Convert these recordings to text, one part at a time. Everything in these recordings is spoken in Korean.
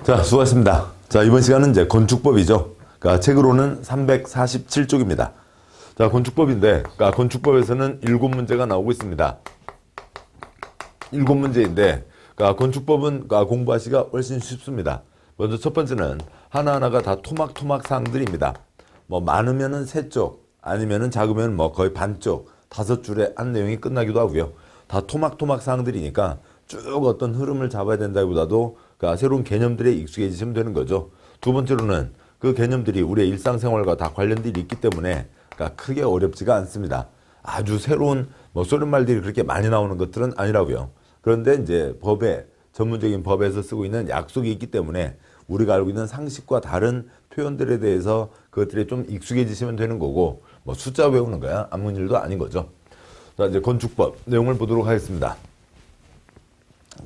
자, 수고하셨습니다. 자, 이번 시간은 이제 건축법이죠. 그러니까 책으로는 347쪽입니다. 자, 건축법인데, 그러니까 건축법에서는 7문제가 나오고 있습니다. 7문제인데, 그러니까 건축법은 그러니까 공부하시기가 훨씬 쉽습니다. 먼저 첫 번째는 하나하나가 다 토막토막 사항들입니다. 뭐 많으면은 3쪽, 아니면은 작으면 뭐 거의 반쪽, 5줄에 한 내용이 끝나기도 하고요. 다 토막토막 사항들이니까 쭉 어떤 흐름을 잡아야 된다기보다도 그러니까 새로운 개념들에 익숙해지시면 되는 거죠. 두 번째로는 그 개념들이 우리의 일상생활과 다 관련들이 있기 때문에 그러니까 크게 어렵지가 않습니다. 아주 새로운 뭐 소련 말들이 그렇게 많이 나오는 것들은 아니라고요. 그런데 이제 법에 전문적인 법에서 쓰고 있는 약속이 있기 때문에 우리가 알고 있는 상식과 다른 표현들에 대해서 그것들이 좀 익숙해지시면 되는 거고 뭐 숫자 외우는 거야 아무 일도 아닌 거죠. 자, 이제 건축법 내용을 보도록 하겠습니다.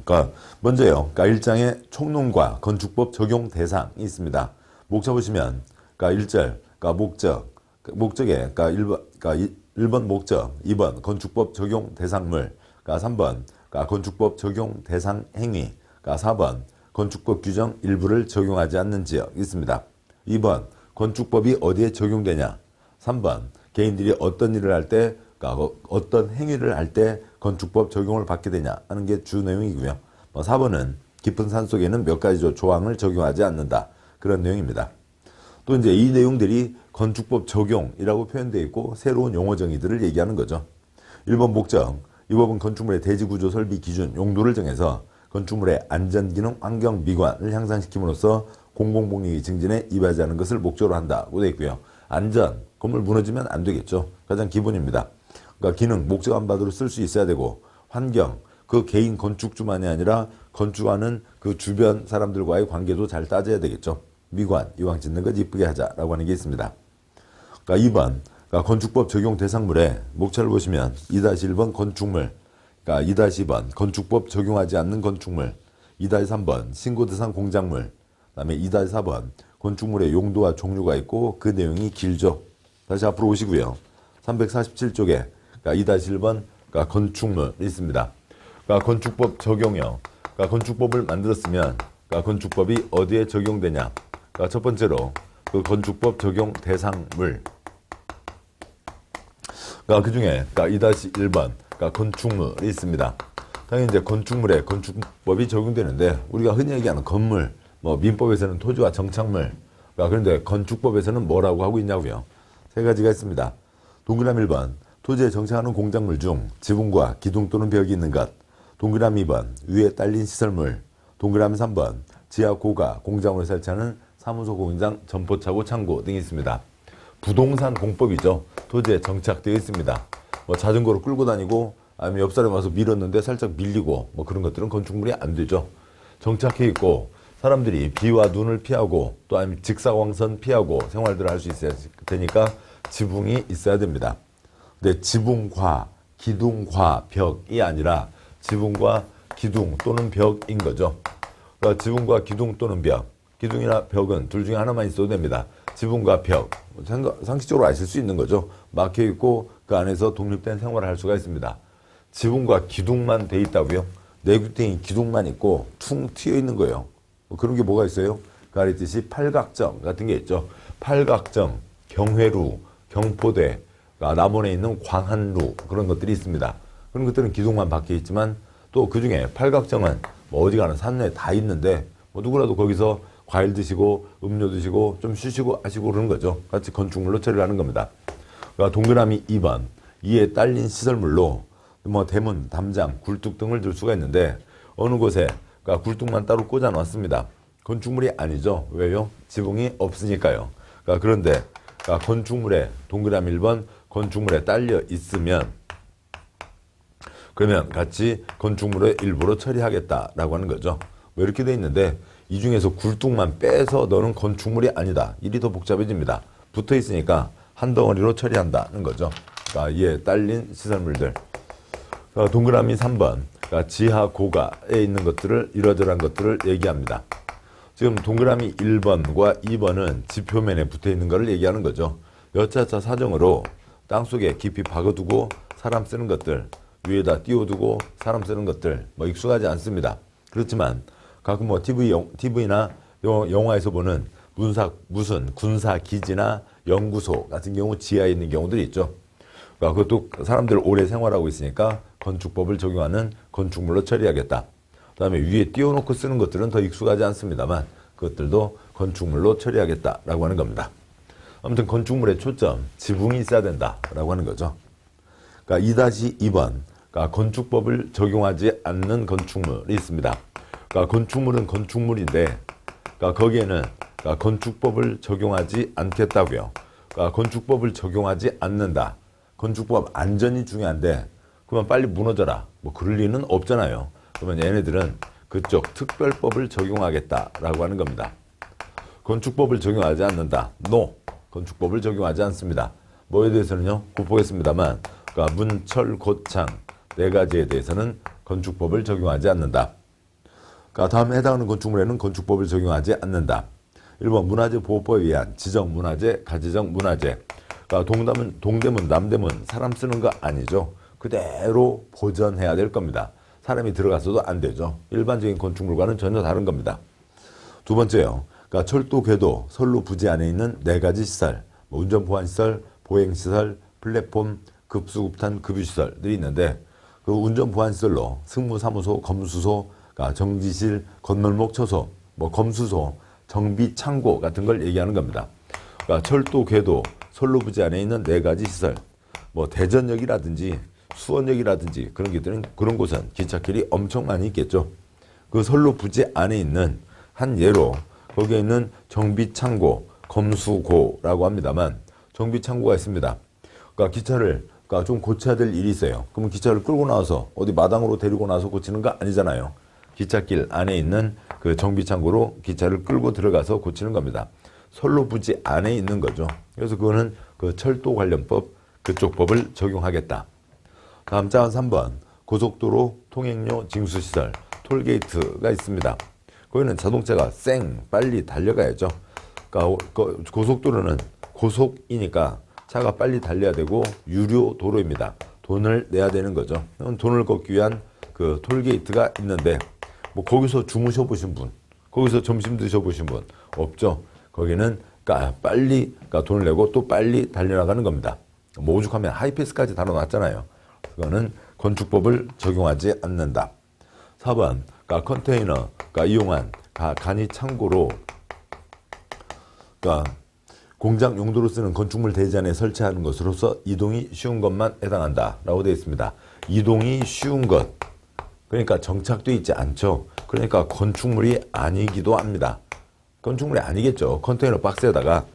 그러니까 먼저요. 그러니까 1장에 총론과 건축법 적용 대상이 있습니다. 목차 보시면 그러니까 1절 그러니까 목적에 그러니까 1번 목적, 2번 건축법 적용 대상물, 그러니까 3번 그러니까 건축법 적용 대상 행위, 그러니까 4번 건축법 규정 일부를 적용하지 않는 지역이 있습니다. 2번 건축법이 어디에 적용되냐, 3번 개인들이 어떤 일을 할 때 그러니까 어떤 행위를 할 때 건축법 적용을 받게 되냐 하는 게 주 내용이고요. 4번은 깊은 산속에는 몇 가지 조항을 적용하지 않는다. 그런 내용입니다. 또 이제 이 내용들이 건축법 적용이라고 표현되어 있고 새로운 용어 정의들을 얘기하는 거죠. 1번 목적, 이 법은 건축물의 대지구조 설비 기준, 용도를 정해서 건축물의 안전기능, 환경, 미관을 향상시킴으로써 공공복리 증진에 이바지 하는 것을 목적으로 한다고 되어 있고요. 안전, 건물 무너지면 안 되겠죠. 가장 기본입니다. 그러니까 기능, 목적한 바대로 쓸 수 있어야 되고, 환경, 그 개인 건축주만이 아니라 건축하는 그 주변 사람들과의 관계도 잘 따져야 되겠죠. 미관, 이왕 짓는 것 이쁘게 하자라고 하는 게 있습니다. 그러니까 2번, 그러니까 건축법 적용 대상물에 목차를 보시면 2-1번 건축물, 그러니까 2-2번 건축법 적용하지 않는 건축물, 2-3번 신고 대상 공작물, 그 다음에 2-4번 건축물의 용도와 종류가 있고 그 내용이 길죠. 다시 앞으로 오시고요. 347쪽에 그러니까 2-1번 그러니까 건축물이 있습니다. 그러니까 건축법 적용형, 그러니까 건축법을 만들었으면 그러니까 건축법이 어디에 적용되냐. 그러니까 첫 번째로 그 건축법 적용 대상물. 그러니까 그 중에 그러니까 2-1번 그러니까 건축물이 있습니다. 당연히 이제 건축물에 건축법이 적용되는데 우리가 흔히 얘기하는 건물, 뭐 민법에서는 토지와 정착물. 그러니까 그런데 건축법에서는 뭐라고 하고 있냐고요. 3가지가 있습니다. 동그라미 1번 토지에 정착하는 공작물 중 지붕과 기둥 또는 벽이 있는 것. 동그라미 2번 위에 딸린 시설물. 동그라미 3번 지하 고가 공장으로 설치하는 사무소, 공장, 점포차고, 창고 등이 있습니다. 부동산 공법이죠. 토지에 정착되어 있습니다. 뭐 자전거로 끌고 다니고 아니면 옆 사람이 와서 밀었는데 살짝 밀리고 뭐 그런 것들은 건축물이 안 되죠. 정착해 있고 사람들이 비와 눈을 피하고 또 아니면 직사광선 피하고 생활들을 할 수 있어야 되니까 지붕이 있어야 됩니다. 근데 지붕과 기둥과 벽이 아니라 지붕과 기둥 또는 벽인 거죠. 그러니까 지붕과 기둥 또는 벽, 기둥이나 벽은 둘 중에 하나만 있어도 됩니다. 지붕과 벽, 상식적으로 아실 수 있는 거죠. 막혀 있고 그 안에서 독립된 생활을 할 수가 있습니다. 지붕과 기둥만 돼 있다고요? 내구탱이 기둥만 있고 퉁 튀어 있는 거예요. 뭐 그런 게 뭐가 있어요? 가리듯이 팔각정 같은 게 있죠. 팔각정, 경회루, 경포대, 남원에 있는 광한루 그런 것들이 있습니다. 그런 것들은 기둥만 박혀 있지만 또 그 중에 팔각정은 뭐 어디 가는 산에 다 있는데 뭐 누구라도 거기서 과일 드시고 음료 드시고 좀 쉬시고 하시고 그러는 거죠. 같이 건축물로 처리를 하는 겁니다. 그러니까 동그라미 2번 이에 딸린 시설물로 뭐 대문, 담장, 굴뚝 등을 들 수가 있는데 어느 곳에 그러니까 굴뚝만 따로 꽂아 놨습니다. 건축물이 아니죠. 왜요? 지붕이 없으니까요. 그러니까 그런데 그러니까 건축물에 동그라미 1번 건축물에 딸려 있으면 그러면 같이 건축물의 일부로 처리하겠다라고 하는 거죠. 뭐 이렇게 돼 있는데 이 중에서 굴뚝만 빼서 너는 건축물이 아니다. 일이 더 복잡해집니다. 붙어 있으니까 한 덩어리로 처리한다는 거죠. 그러니까 이에 딸린 시설물들. 그러니까 동그라미 3번 그러니까 지하 고가에 있는 것들을 이러저러한 것들을 얘기합니다. 지금 동그라미 1번과 2번은 집 표면에 붙어 있는 것을 얘기하는 거죠. 여차차 사정으로 땅속에 깊이 박아두고 사람 쓰는 것들, 위에다 띄워두고 사람 쓰는 것들 뭐 익숙하지 않습니다. 그렇지만 가끔 뭐 TV나 영화에서 보는 무슨 군사 기지나 연구소 같은 경우 지하에 있는 경우들이 있죠. 그러니까 그것도 사람들 오래 생활하고 있으니까 건축법을 적용하는 건축물로 처리하겠다. 그다음에 위에 띄워놓고 쓰는 것들은 더 익숙하지 않습니다만 그것들도 건축물로 처리하겠다라고 하는 겁니다. 아무튼 건축물의 초점, 지붕이 있어야 된다라고 하는 거죠. 그러니까 2-2번, 그러니까 건축법을 적용하지 않는 건축물이 있습니다. 그러니까 건축물은 건축물인데, 그러니까 거기에는 그러니까 건축법을 적용하지 않겠다고요. 그러니까 건축법을 적용하지 않는다. 건축법 안전이 중요한데, 그러면 빨리 무너져라. 뭐 그럴 리는 없잖아요. 그러면 얘네들은 그쪽 특별법을 적용하겠다라고 하는 겁니다. 건축법을 적용하지 않는다. NO. 건축법을 적용하지 않습니다. 뭐에 대해서는요? 곧 보겠습니다만, 그러니까 문, 철, 고창 네 가지에 대해서는 건축법을 적용하지 않는다. 그러니까 다음에 해당하는 건축물에는 건축법을 적용하지 않는다. 1번 문화재보호법에 의한 지정문화재, 가지정문화재. 그러니까 동대문, 남대문 사람 쓰는 거 아니죠. 그대로 보존해야 될 겁니다. 사람이 들어갔어도 안 되죠. 일반적인 건축물과는 전혀 다른 겁니다. 두 번째요. 그러니까 철도, 궤도, 선로, 부지 안에 있는 네 가지 시설, 뭐 운전보안시설, 보행시설, 플랫폼, 급수급탄, 급유시설들이 있는데 그 운전보안시설로 승무사무소, 검수소, 그러니까 정지실, 건널목 처소, 뭐 검수소, 정비창고 같은 걸 얘기하는 겁니다. 그러니까 철도, 궤도, 선로, 부지 안에 있는 네 가지 시설, 뭐 대전역이라든지 수원역이라든지 그런 곳은 기찻길이 엄청 많이 있겠죠. 그 선로, 부지 안에 있는 한 예로 거기에 있는 정비창고, 검수고라고 합니다만 정비창고가 있습니다. 그러니까 기차를 좀 고쳐야 될 일이 있어요. 그러면 기차를 끌고 나와서 어디 마당으로 데리고 나와서 고치는 거 아니잖아요. 기찻길 안에 있는 그 정비창고로 기차를 끌고 들어가서 고치는 겁니다. 선로 부지 안에 있는 거죠. 그래서 그거는 그 철도 관련법 그쪽 법을 적용하겠다. 다음 자 3번 고속도로 통행료 징수시설 톨게이트가 있습니다. 거기는 자동차가 빨리 달려가야죠. 그러니까 고속도로는 고속이니까 차가 빨리 달려야 되고 유료 도로입니다. 돈을 내야 되는 거죠. 돈을 걷기 위한 그 톨게이트가 있는데 뭐 거기서 주무셔 보신 분, 거기서 점심 드셔 보신 분 없죠. 거기는 빨리 돈을 내고 또 빨리 달려나가는 겁니다. 뭐 오죽하면 하이패스까지 달아놨잖아요. 그거는 건축법을 적용하지 않는다. 4번 컨테이너가 이용한 간이 창고로 공장 용도로 쓰는 건축물 대지안에 설치하는 것으로서 이동이 쉬운 것만 해당한다라고 되어 있습니다. 이동이 쉬운 것, 그러니까 정착되어 있지 않죠. 그러니까 건축물이 아니기도 합니다. 건축물이 아니겠죠. 컨테이너 박스에다가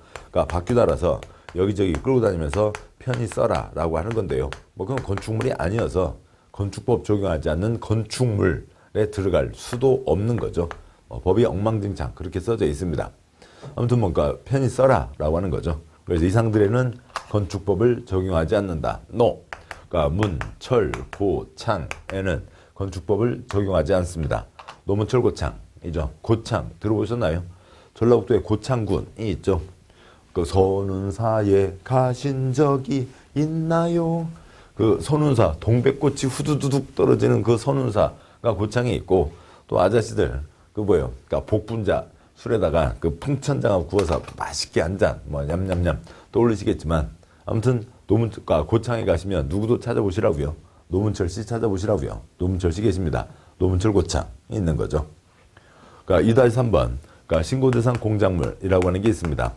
바퀴 달아서 여기저기 끌고 다니면서 편히 써라라고 하는 건데요. 뭐 그건 건축물이 아니어서 건축법 적용하지 않는 건축물에 들어갈 수도 없는 거죠. 법이 엉망진창 그렇게 써져 있습니다. 아무튼 뭔가 편히 써라라고 하는 거죠. 그래서 이상들에는 건축법을 적용하지 않는다. NO. 그러니까 문, 철, 고, 창에는 건축법을 적용하지 않습니다. 노문철고창이죠. 고창 들어보셨나요? 전라북도에 고창군이 있죠. 그 선운사에 가신 적이 있나요? 그 선운사 동백꽃이 후두두둑 떨어지는 그 선운사가 고창에 있고 또 아저씨들 그러니까 복분자 술에다가 그 풍천장어 구워서 맛있게 한 잔 뭐 냠냠냠 떠올리시겠지만 아무튼 고창에 가시면 누구도 찾아보시라고요. 노문철 씨 찾아보시라고요. 노문철 씨 계십니다. 노문철 고창이 있는 거죠. 그러니까 2-3번 신고대상 공작물이라고 하는 게 있습니다.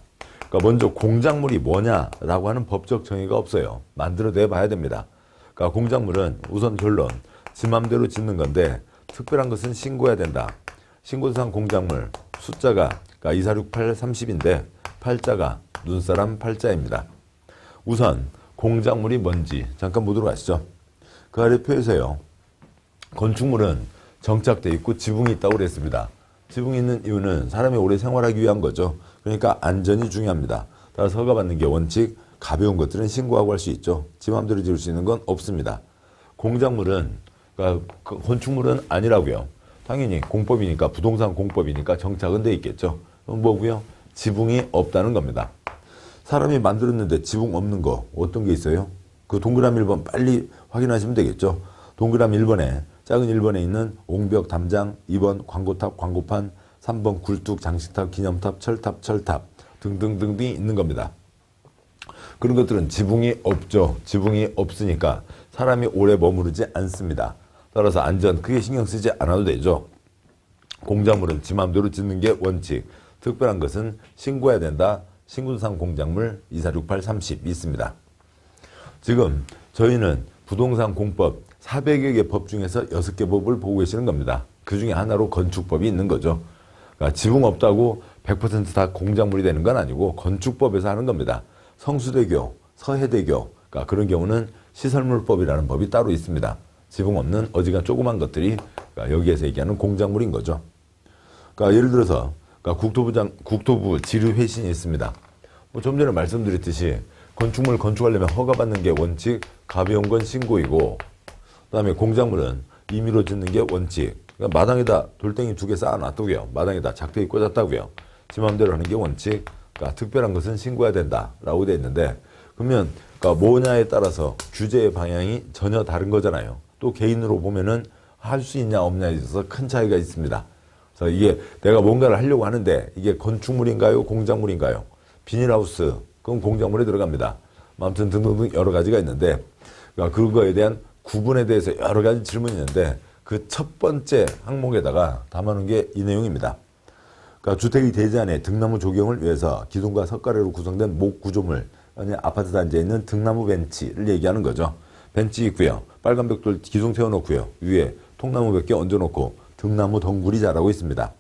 그러니까 먼저 공작물이 뭐냐라고 하는 법적 정의가 없어요. 만들어내 봐야 됩니다. 그러니까 공작물은 우선 결론 지 맘대로 짓는 건데 특별한 것은 신고해야 된다. 신고대상 공작물 숫자가 2468 30인데 팔자가 눈사람 팔자입니다. 우선 공작물이 뭔지 잠깐 보도록 하시죠. 그 아래 표에서요. 건축물은 정착되어 있고 지붕이 있다고 그랬습니다. 지붕이 있는 이유는 사람이 오래 생활하기 위한 거죠. 그러니까 안전이 중요합니다. 따라서 허가받는 게 원칙, 가벼운 것들은 신고하고 할 수 있죠. 지 맘대로 지을 수 있는 건 없습니다. 공작물은 건축물은 아니라고요. 당연히 공법이니까 부동산 공법이니까 정착은 돼 있겠죠. 그럼 뭐고요? 지붕이 없다는 겁니다. 사람이 만들었는데 지붕 없는 거 어떤 게 있어요? 그 동그라미 1번 빨리 확인하시면 되겠죠. 동그라미 1번에 작은 1번에 있는 옹벽 담장, 2번 광고탑 광고판, 3번 굴뚝, 장식탑, 기념탑, 철탑 등등등등이 있는 겁니다. 그런 것들은 지붕이 없죠. 지붕이 없으니까 사람이 오래 머무르지 않습니다. 따라서 안전 크게 신경 쓰지 않아도 되죠. 공작물은 지 맘대로 짓는 게 원칙. 특별한 것은 신고해야 된다. 신고상 공작물 246830이 있습니다. 지금 저희는 부동산 공법 400여 개 법 중에서 6개 법을 보고 계시는 겁니다. 그 중에 하나로 건축법이 있는 거죠. 그러니까 지붕 없다고 100%다 공작물이 되는 건 아니고 건축법에서 하는 겁니다. 성수대교, 서해대교, 그러니까 그런 경우는 시설물법이라는 법이 따로 있습니다. 지붕 없는 어지간 조그만 것들이 그러니까 여기에서 얘기하는 공작물인 거죠. 그러니까 예를 들어서 그러니까 국토부 지르회신이 있습니다. 좀 전에 말씀드렸듯이 건축물 건축하려면 허가받는 게 원칙, 가벼운 건 신고이고, 그다음에 공작물은 임의로 짓는 게 원칙. 그러니까 마당에다 돌덩이 2개 쌓아놨다고요. 마당에다 작대기 꽂았다고요. 지 마음대로 하는 게 원칙. 그러니까 특별한 것은 신고해야 된다라고 되어 있는데, 그러면 그러니까 뭐냐에 따라서 규제의 방향이 전혀 다른 거잖아요. 또 개인으로 보면은 할 수 있냐 없냐에 있어서 큰 차이가 있습니다. 그래서 이게 내가 뭔가를 하려고 하는데 이게 건축물인가요, 공작물인가요? 비닐하우스, 그건 공작물에 들어갑니다. 아무튼 등등등 여러 가지가 있는데, 그러니까 그거에 대한 구분에 대해서 여러 가지 질문이 있는데 그 첫 번째 항목에다가 담아놓은 게 이 내용입니다. 그러니까 주택의 대지안에 등나무 조경을 위해서 기둥과 석가래로 구성된 목 구조물, 아니 아파트 단지에 있는 등나무 벤치를 얘기하는 거죠. 벤치 있고요. 빨간 벽돌 기둥 세워놓고요. 위에 통나무 몇 개 얹어놓고 등나무 덩굴이 자라고 있습니다.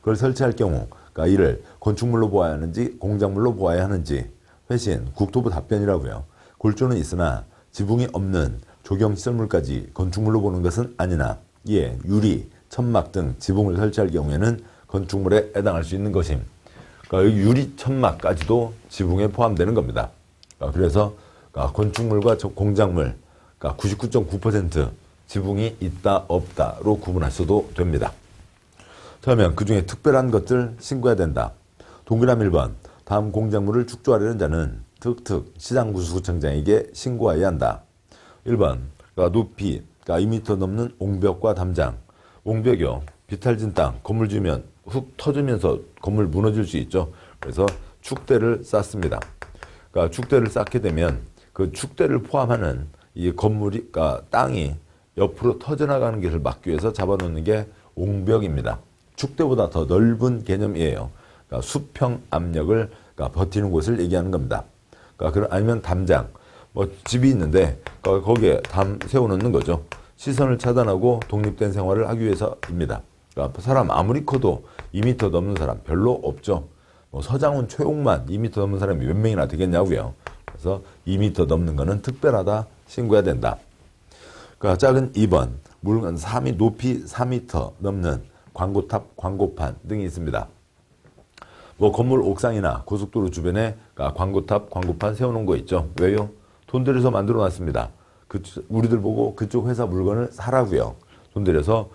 그걸 설치할 경우 그러니까 이를 건축물로 보아야 하는지 공작물로 보아야 하는지 회신, 국토부 답변이라고요. 골조는 있으나 지붕이 없는 조경시설물까지 건축물로 보는 것은 아니나 이에 유리, 천막 등 지붕을 설치할 경우에는 건축물에 해당할 수 있는 것임. 그러니까 유리, 천막까지도 지붕에 포함되는 겁니다. 그래서 건축물과 공작물 99.9% 지붕이 있다 없다로 구분하셔도 됩니다. 그러면 그중에 특별한 것들 신고해야 된다. 동그라미 1번 다음 공작물을 축조하려는 자는 특특 시장구수구청장에게 신고해야 한다. 1번 높이 2m 넘는 옹벽과 담장. 옹벽이요. 비탈진 땅 건물 지으면 훅 터지면서 건물 무너질 수 있죠. 그래서 축대를 쌓습니다. 그러니까 축대를 쌓게 되면 그 축대를 포함하는 이 건물이 땅이 옆으로 터져나가는 것을 막기 위해서 잡아놓는 게 옹벽입니다. 축대보다 더 넓은 개념이에요. 그러니까 수평 압력을 버티는 곳을 얘기하는 겁니다. 아니면 담장, 집이 있는데 거기에 담 세워놓는 거죠. 시선을 차단하고 독립된 생활을 하기 위해서입니다. 그러니까 사람 아무리 커도 2m 넘는 사람 별로 없죠. 서장훈, 최홍만 2m 넘는 사람이 몇 명이나 되겠냐고요. 그래서 2m 넘는 거는 특별하다, 신고해야 된다. 작은 2번 물건 높이 4m 넘는 광고탑, 광고판 등이 있습니다. 건물 옥상이나 고속도로 주변에 광고탑, 광고판 세워놓은 거 있죠. 왜요? 돈 들여서 만들어 놨습니다. 우리들 보고 그쪽 회사 물건을 사라고요. 돈 들여서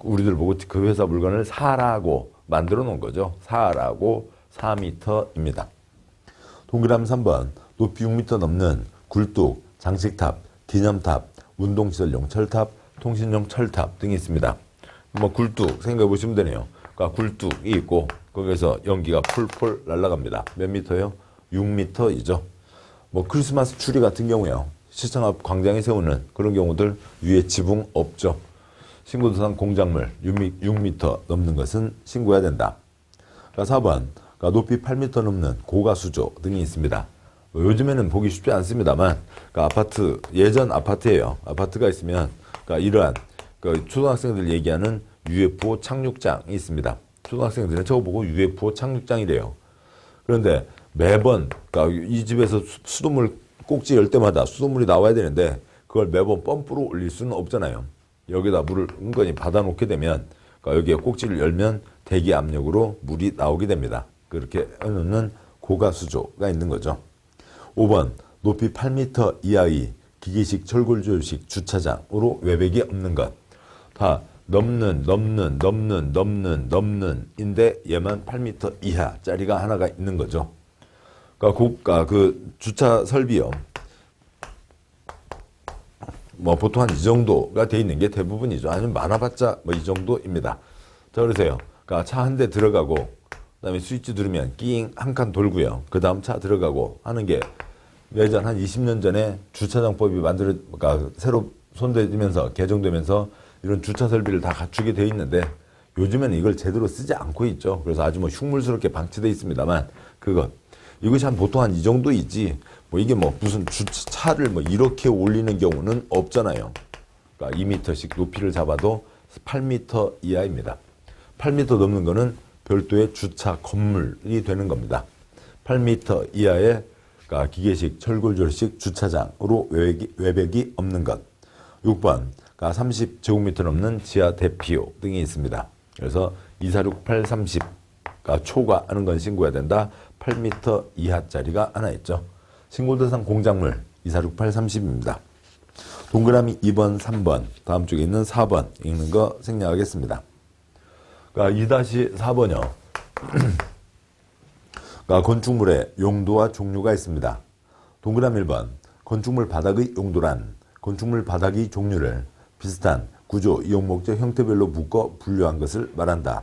우리들 보고 그 회사 물건을 사라고 만들어 놓은 거죠. 사라고 4m입니다. 동그라미 3번 높이 6m 넘는 굴뚝, 장식탑, 기념탑, 운동시설용 철탑, 통신용 철탑 등이 있습니다. 굴뚝 생각해 보시면 되네요. 굴뚝이 있고 거기에서 연기가 풀풀 날아갑니다. 몇 미터요? 6m이죠. 크리스마스 추리 같은 경우요. 시청 앞 광장에 세우는 그런 경우들 위에 지붕 없죠. 신고대상 공작물 6m 넘는 것은 신고해야 된다. 4번 높이 8m 넘는 고가수조 등이 있습니다. 요즘에는 보기 쉽지 않습니다만 아파트, 예전 아파트예요. 아파트가 있으면 이러한 초등학생들 얘기하는 UFO 착륙장이 있습니다. 초등학생들은 저거 보고 UFO 착륙장이래요. 그런데 매번 이 집에서 수돗물 꼭지 열 때마다 수돗물이 나와야 되는데 그걸 매번 펌프로 올릴 수는 없잖아요. 여기다 물을 은근히 받아놓게 되면 여기에 꼭지를 열면 대기 압력으로 물이 나오게 됩니다. 그렇게 해놓는 고가수조가 있는 거죠. 5번 높이 8m 이하의 기계식 철골조식 주차장으로 외벽이 없는 것. 다 넘는 인데 얘만 8m 이하짜리가 하나가 있는 거죠. 그 주차 설비요. 보통 한 이 정도가 돼 있는 게 대부분이죠. 아니면 많아봤자 이 정도입니다. 자, 그러세요. 그러니까 차 한 대 들어가고 그다음에 스위치 누르면 낑 한 칸 돌고요. 그 다음 차 들어가고 하는 게 예전 한 20년 전에 주차장법이 그러니까 새로 손대면서 개정되면서 이런 주차 설비를 다 갖추게 돼 있는데 요즘에는 이걸 제대로 쓰지 않고 있죠. 그래서 아주 뭐 흉물스럽게 방치돼 있습니다만 이것이 보통 한 이 정도 있지 뭐 이게 뭐 무슨 차를 뭐 이렇게 올리는 경우는 없잖아요. 그러니까 2m씩 높이를 잡아도 8m 이하입니다. 8m 넘는 거는 별도의 주차 건물이 되는 겁니다. 8m 이하의 그러니까 기계식 철골조식 주차장으로 외벽이 없는 것. 6번 30제곱미터 넘는 지하 대피소 등이 있습니다. 그래서 246-830 초과하는 건 신고해야 된다. 8m 이하짜리가 하나 있죠. 신고 대상 공작물 246-830입니다. 동그라미 2번, 3번 다음 쪽에 있는 4번 읽는 거 생략하겠습니다. 그러니까 2-4번이요. 그러니까 건축물의 용도와 종류가 있습니다. 동그라미 1번 건축물 바닥의 용도란 건축물 바닥의 종류를 비슷한 구조, 이용 목적, 형태별로 묶어 분류한 것을 말한다.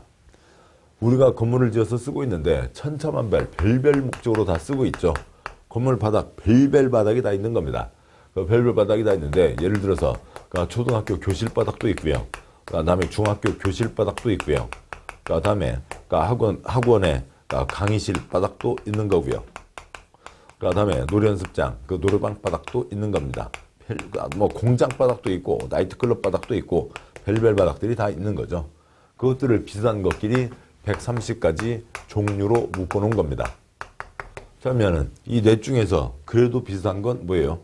우리가 건물을 지어서 쓰고 있는데 천차만별, 별별 목적으로 다 쓰고 있죠. 건물 바닥, 별별 바닥이 다 있는 겁니다. 그 별별 바닥이 다 있는데 예를 들어서 초등학교 교실 바닥도 있고요. 그다음에 중학교 교실 바닥도 있고요. 그다음에 학원의 강의실 바닥도 있는 거고요. 그다음에 노래연습장, 노래방 바닥도 있는 겁니다. 뭐 공장 바닥도 있고 나이트클럽 바닥도 있고 별별 바닥들이 다 있는 거죠. 그것들을 비슷한 것끼리 130가지 종류로 묶어놓은 겁니다. 그러면은 이 넷 중에서 그래도 비슷한 건 뭐예요?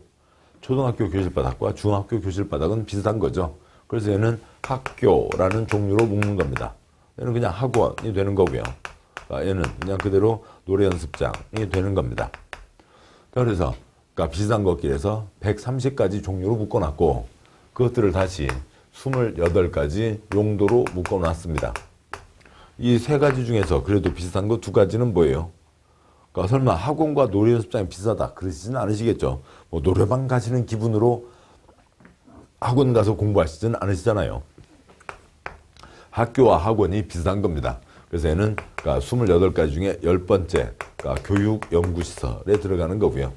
초등학교 교실 바닥과 중학교 교실 바닥은 비슷한 거죠. 그래서 얘는 학교라는 종류로 묶는 겁니다. 얘는 그냥 학원이 되는 거고요. 얘는 그냥 그대로 노래 연습장이 되는 겁니다. 그래서 비슷한 것끼리에서 130가지 종류로 묶어놨고 그것들을 다시 28가지 용도로 묶어놨습니다. 이 세 가지 중에서 그래도 비슷한 거 두 가지는 뭐예요? 그러니까 설마 학원과 노래 연습장이 비슷하다 그러시지는 않으시겠죠. 뭐 노래방 가시는 기분으로 학원 가서 공부하시지는 않으시잖아요. 학교와 학원이 비슷한 겁니다. 그래서 얘는 28가지 중에 10번째 교육연구시설에 들어가는 거고요.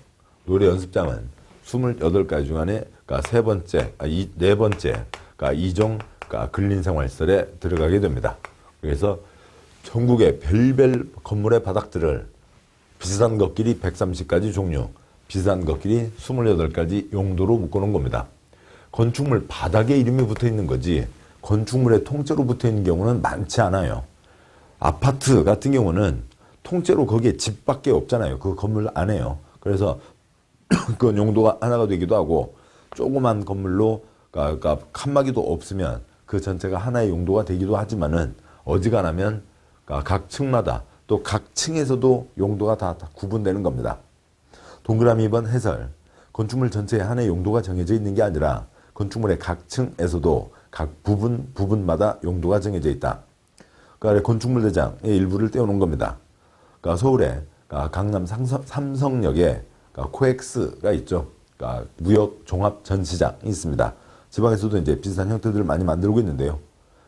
노래 연습장은 28가지 중 안에 네 번째 이종 근린생활시설에 들어가게 됩니다. 그래서 전국의 별별 건물의 바닥들을 비슷한 것끼리 130가지 종류, 비슷한 것끼리 28가지 용도로 묶어놓은 겁니다. 건축물 바닥에 이름이 붙어 있는 거지 건축물에 통째로 붙어 있는 경우는 많지 않아요. 아파트 같은 경우는 통째로 거기에 집밖에 없잖아요. 그 건물 안에요. 그래서 그 용도가 하나가 되기도 하고 조그만 건물로 칸막이도 없으면 그 전체가 하나의 용도가 되기도 하지만은 어지간하면 각 층마다 또 각 층에서도 용도가 다 구분되는 겁니다. 동그라미 2번 해설. 건축물 전체에 하나의 용도가 정해져 있는 게 아니라 건축물의 각 층에서도 각 부분마다 용도가 정해져 있다. 그러니까 건축물 대장의 일부를 떼어놓은 겁니다. 그러니까 서울에 강남 삼성역에 코엑스가 있죠. 무역 종합 전시장이 있습니다. 지방에서도 이제 비슷한 형태들을 많이 만들고 있는데요.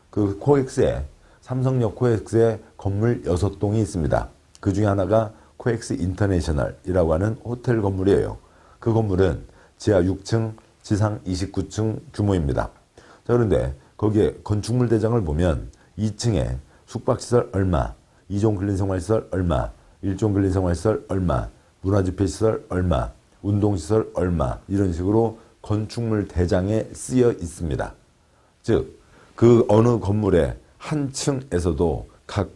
그 코엑스에 삼성역 코엑스에 건물 6동이 있습니다. 그 중에 하나가 코엑스 인터내셔널이라고 하는 호텔 건물이에요. 그 건물은 지하 6층, 지상 29층 규모입니다. 자, 그런데 거기에 건축물 대장을 보면 2층에 숙박시설 얼마, 2종 근린생활시설 얼마, 1종 근린생활시설 얼마, 문화집회시설 얼마, 운동시설 얼마 이런 식으로 건축물 대장에 쓰여 있습니다. 즉, 그 어느 건물의 한 층에서도 각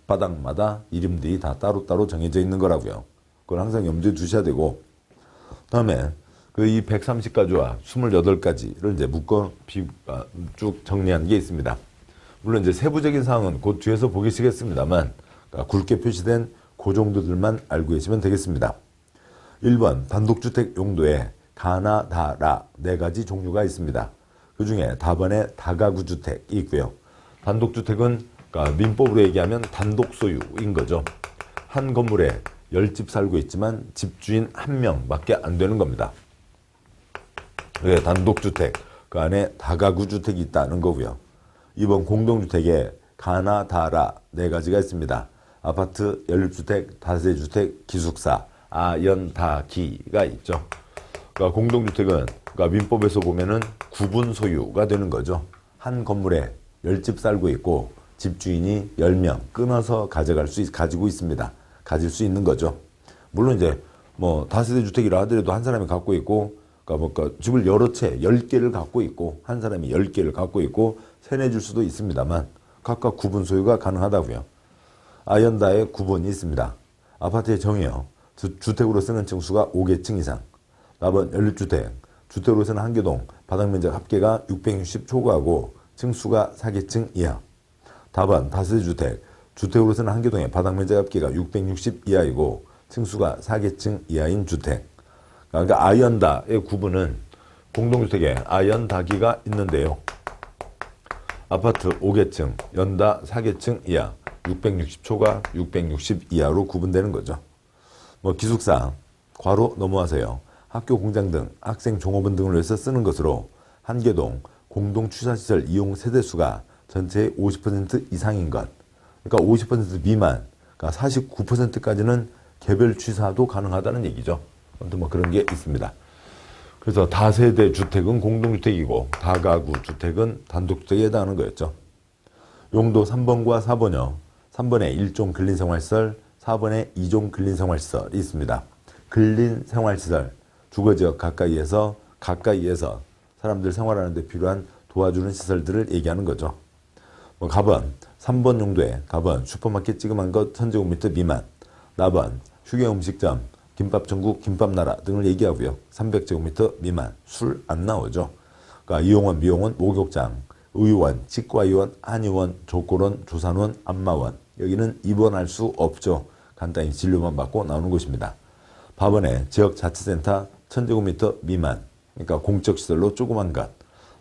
바닥마다 이름들이 다 따로따로 정해져 있는 거라고요. 그걸 항상 염두에 두셔야 되고 다음에 이 130가지와 28가지를 이제 묶어 쭉 정리한 게 있습니다. 물론 이제 세부적인 사항은 곧 뒤에서 보시겠습니다만 굵게 표시된 그 정도들만 알고 계시면 되겠습니다. 1번 단독주택 용도에 가나, 다라 4가지 종류가 있습니다. 그 중에 다번에 다가구주택이 있고요. 단독주택은 민법으로 얘기하면 단독 소유인 거죠. 한 건물에 10집 살고 있지만 집주인 1명밖에 안 되는 겁니다. 단독주택, 그 안에 다가구주택이 있다는 거고요. 2번 공동주택에 가나, 다라 네 가지가 있습니다. 아파트, 연립주택, 다세대주택, 기숙사, 연, 다, 기가 있죠. 그러니까 공동주택은 그러니까 민법에서 보면은 구분 소유가 되는 거죠. 한 건물에 10집 살고 있고 집주인이 10명 끊어서 가지고 있습니다. 가질 수 있는 거죠. 물론 이제 뭐 다세대 주택이라 하더라도 한 사람이 갖고 있고 그러니까 집을 여러 채 10개를 갖고 있고 한 사람이 10개를 갖고 있고 세내줄 수도 있습니다만 각각 구분 소유가 가능하다고요. 아연다의 구분이 있습니다. 아파트의 정의요. 주택으로 쓰는 층수가 5개층 이상. 답은 연립주택. 주택으로 쓰는 한 개동 바닥면적 합계가 660초과하고 층수가 4개층 이하. 답은 다세대주택. 주택으로 쓰는 한 개동의 바닥면적 합계가 660 이하이고 층수가 4개층 이하인 주택. 그러니까 아연다의 구분은 공동주택에 아연다기가 있는데요. 아파트 5개층, 연다 4개층 이하, 660초가 660 이하로 구분되는 거죠. 뭐 기숙사, 괄호 넘어가세요. 학교 공장 등 학생 종업원 등을 위해서 쓰는 것으로 한 개동 공동 취사시설 이용 세대수가 전체의 50% 이상인 것. 그러니까 50% 미만, 그러니까 49%까지는 개별 취사도 가능하다는 얘기죠. 아무튼 뭐 그런 게 있습니다. 그래서 다세대 주택은 공동주택이고 다가구 주택은 단독주택에 해당하는 거였죠. 용도 3번과 4번요. 3번에 1종 근린생활시설, 4번에 2종 근린생활시설이 있습니다. 근린생활시설, 주거지역 가까이에서 사람들 생활하는 데 필요한 도와주는 시설들을 얘기하는 거죠. 뭐 갑은 3번 용도에 갑은 슈퍼마켓 찌그만 것 1000제곱미터 미만, 나번 휴게음식점, 김밥천국, 김밥나라 등을 얘기하고요. 300제곱미터 미만, 술 안 나오죠. 그러니까 이용원, 미용원, 목욕장, 의원, 치과의원, 한의원, 족골원, 조산원, 안마원. 여기는 입원할 수 없죠. 간단히 진료만 받고 나오는 곳입니다. 밥원에 지역자치센터 1000제곱미터 미만, 그러니까 공적시설로 조그만 것.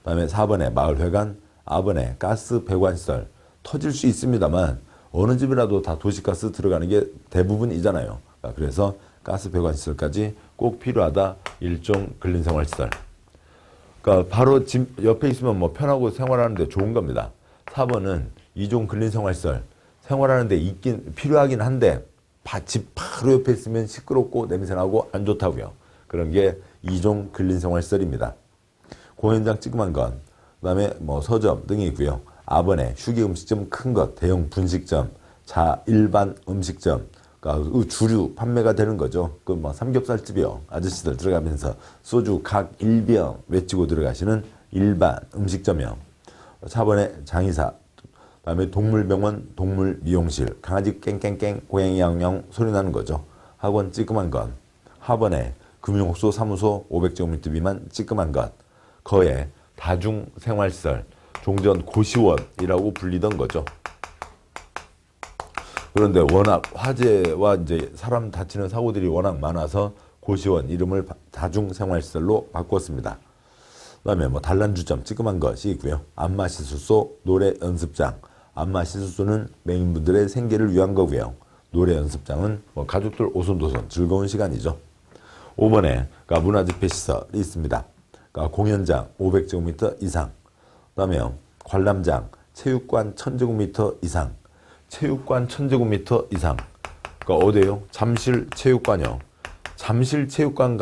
그다음에 4번에 마을회관, 아번에 가스 배관시설. 터질 수 있습니다만 어느 집이라도 다 도시가스 들어가는 게 대부분이잖아요. 그래서 가스 배관시설까지 꼭 필요하다. 일종 근린생활시설. 그러니까 바로 집 옆에 있으면 뭐 편하고 생활하는데 좋은 겁니다. 4번은 2종 근린생활시설. 생활하는데 필요하긴 한데 집 바로 옆에 있으면 시끄럽고 냄새나고 안 좋다고요. 그런 게 2종 근린생활시설입니다. 공연장 찌그만 건, 그 다음에 뭐 서점 등이 있고요. 아번에 휴게음식점 큰 것, 대형 분식점, 일반 음식점, 그러니까 주류 판매가 되는 거죠. 그 뭐 삼겹살집이요. 아저씨들 들어가면서 소주 각 1병 외치고 들어가시는 일반 음식점이요. 4번에 장의사, 그다음에 동물병원, 동물미용실, 강아지 깽깽깽, 고양이 양양 소리 나는 거죠. 학원 찌끄만 것. 하번에 금융업소, 사무소 500제곱미터 미만 찌끄만 것. 거에 다중생활시설, 종전 고시원이라고 불리던 거죠. 그런데 워낙 화재와 이제 사람 다치는 사고들이 워낙 많아서 고시원 이름을 다중생활시설로 바꿨습니다. 그다음에 뭐 단란주점 찌끄만 것이 있고요. 안마시술소, 노래연습장. 안마시술소는 맹인분들의 생계를 위한 거고요. 노래연습장은 뭐 가족들 오손도손 즐거운 시간이죠. 5번에 그러니까 문화집회시설이 있습니다. 그러니까 공연장 500제곱미터 이상. 그다음에 관람장, 체육관 1000제곱미터 이상. 체육관 1000제곱미터 이상. 그러니까 어디에요? 잠실체육관이요. 잠실체육관에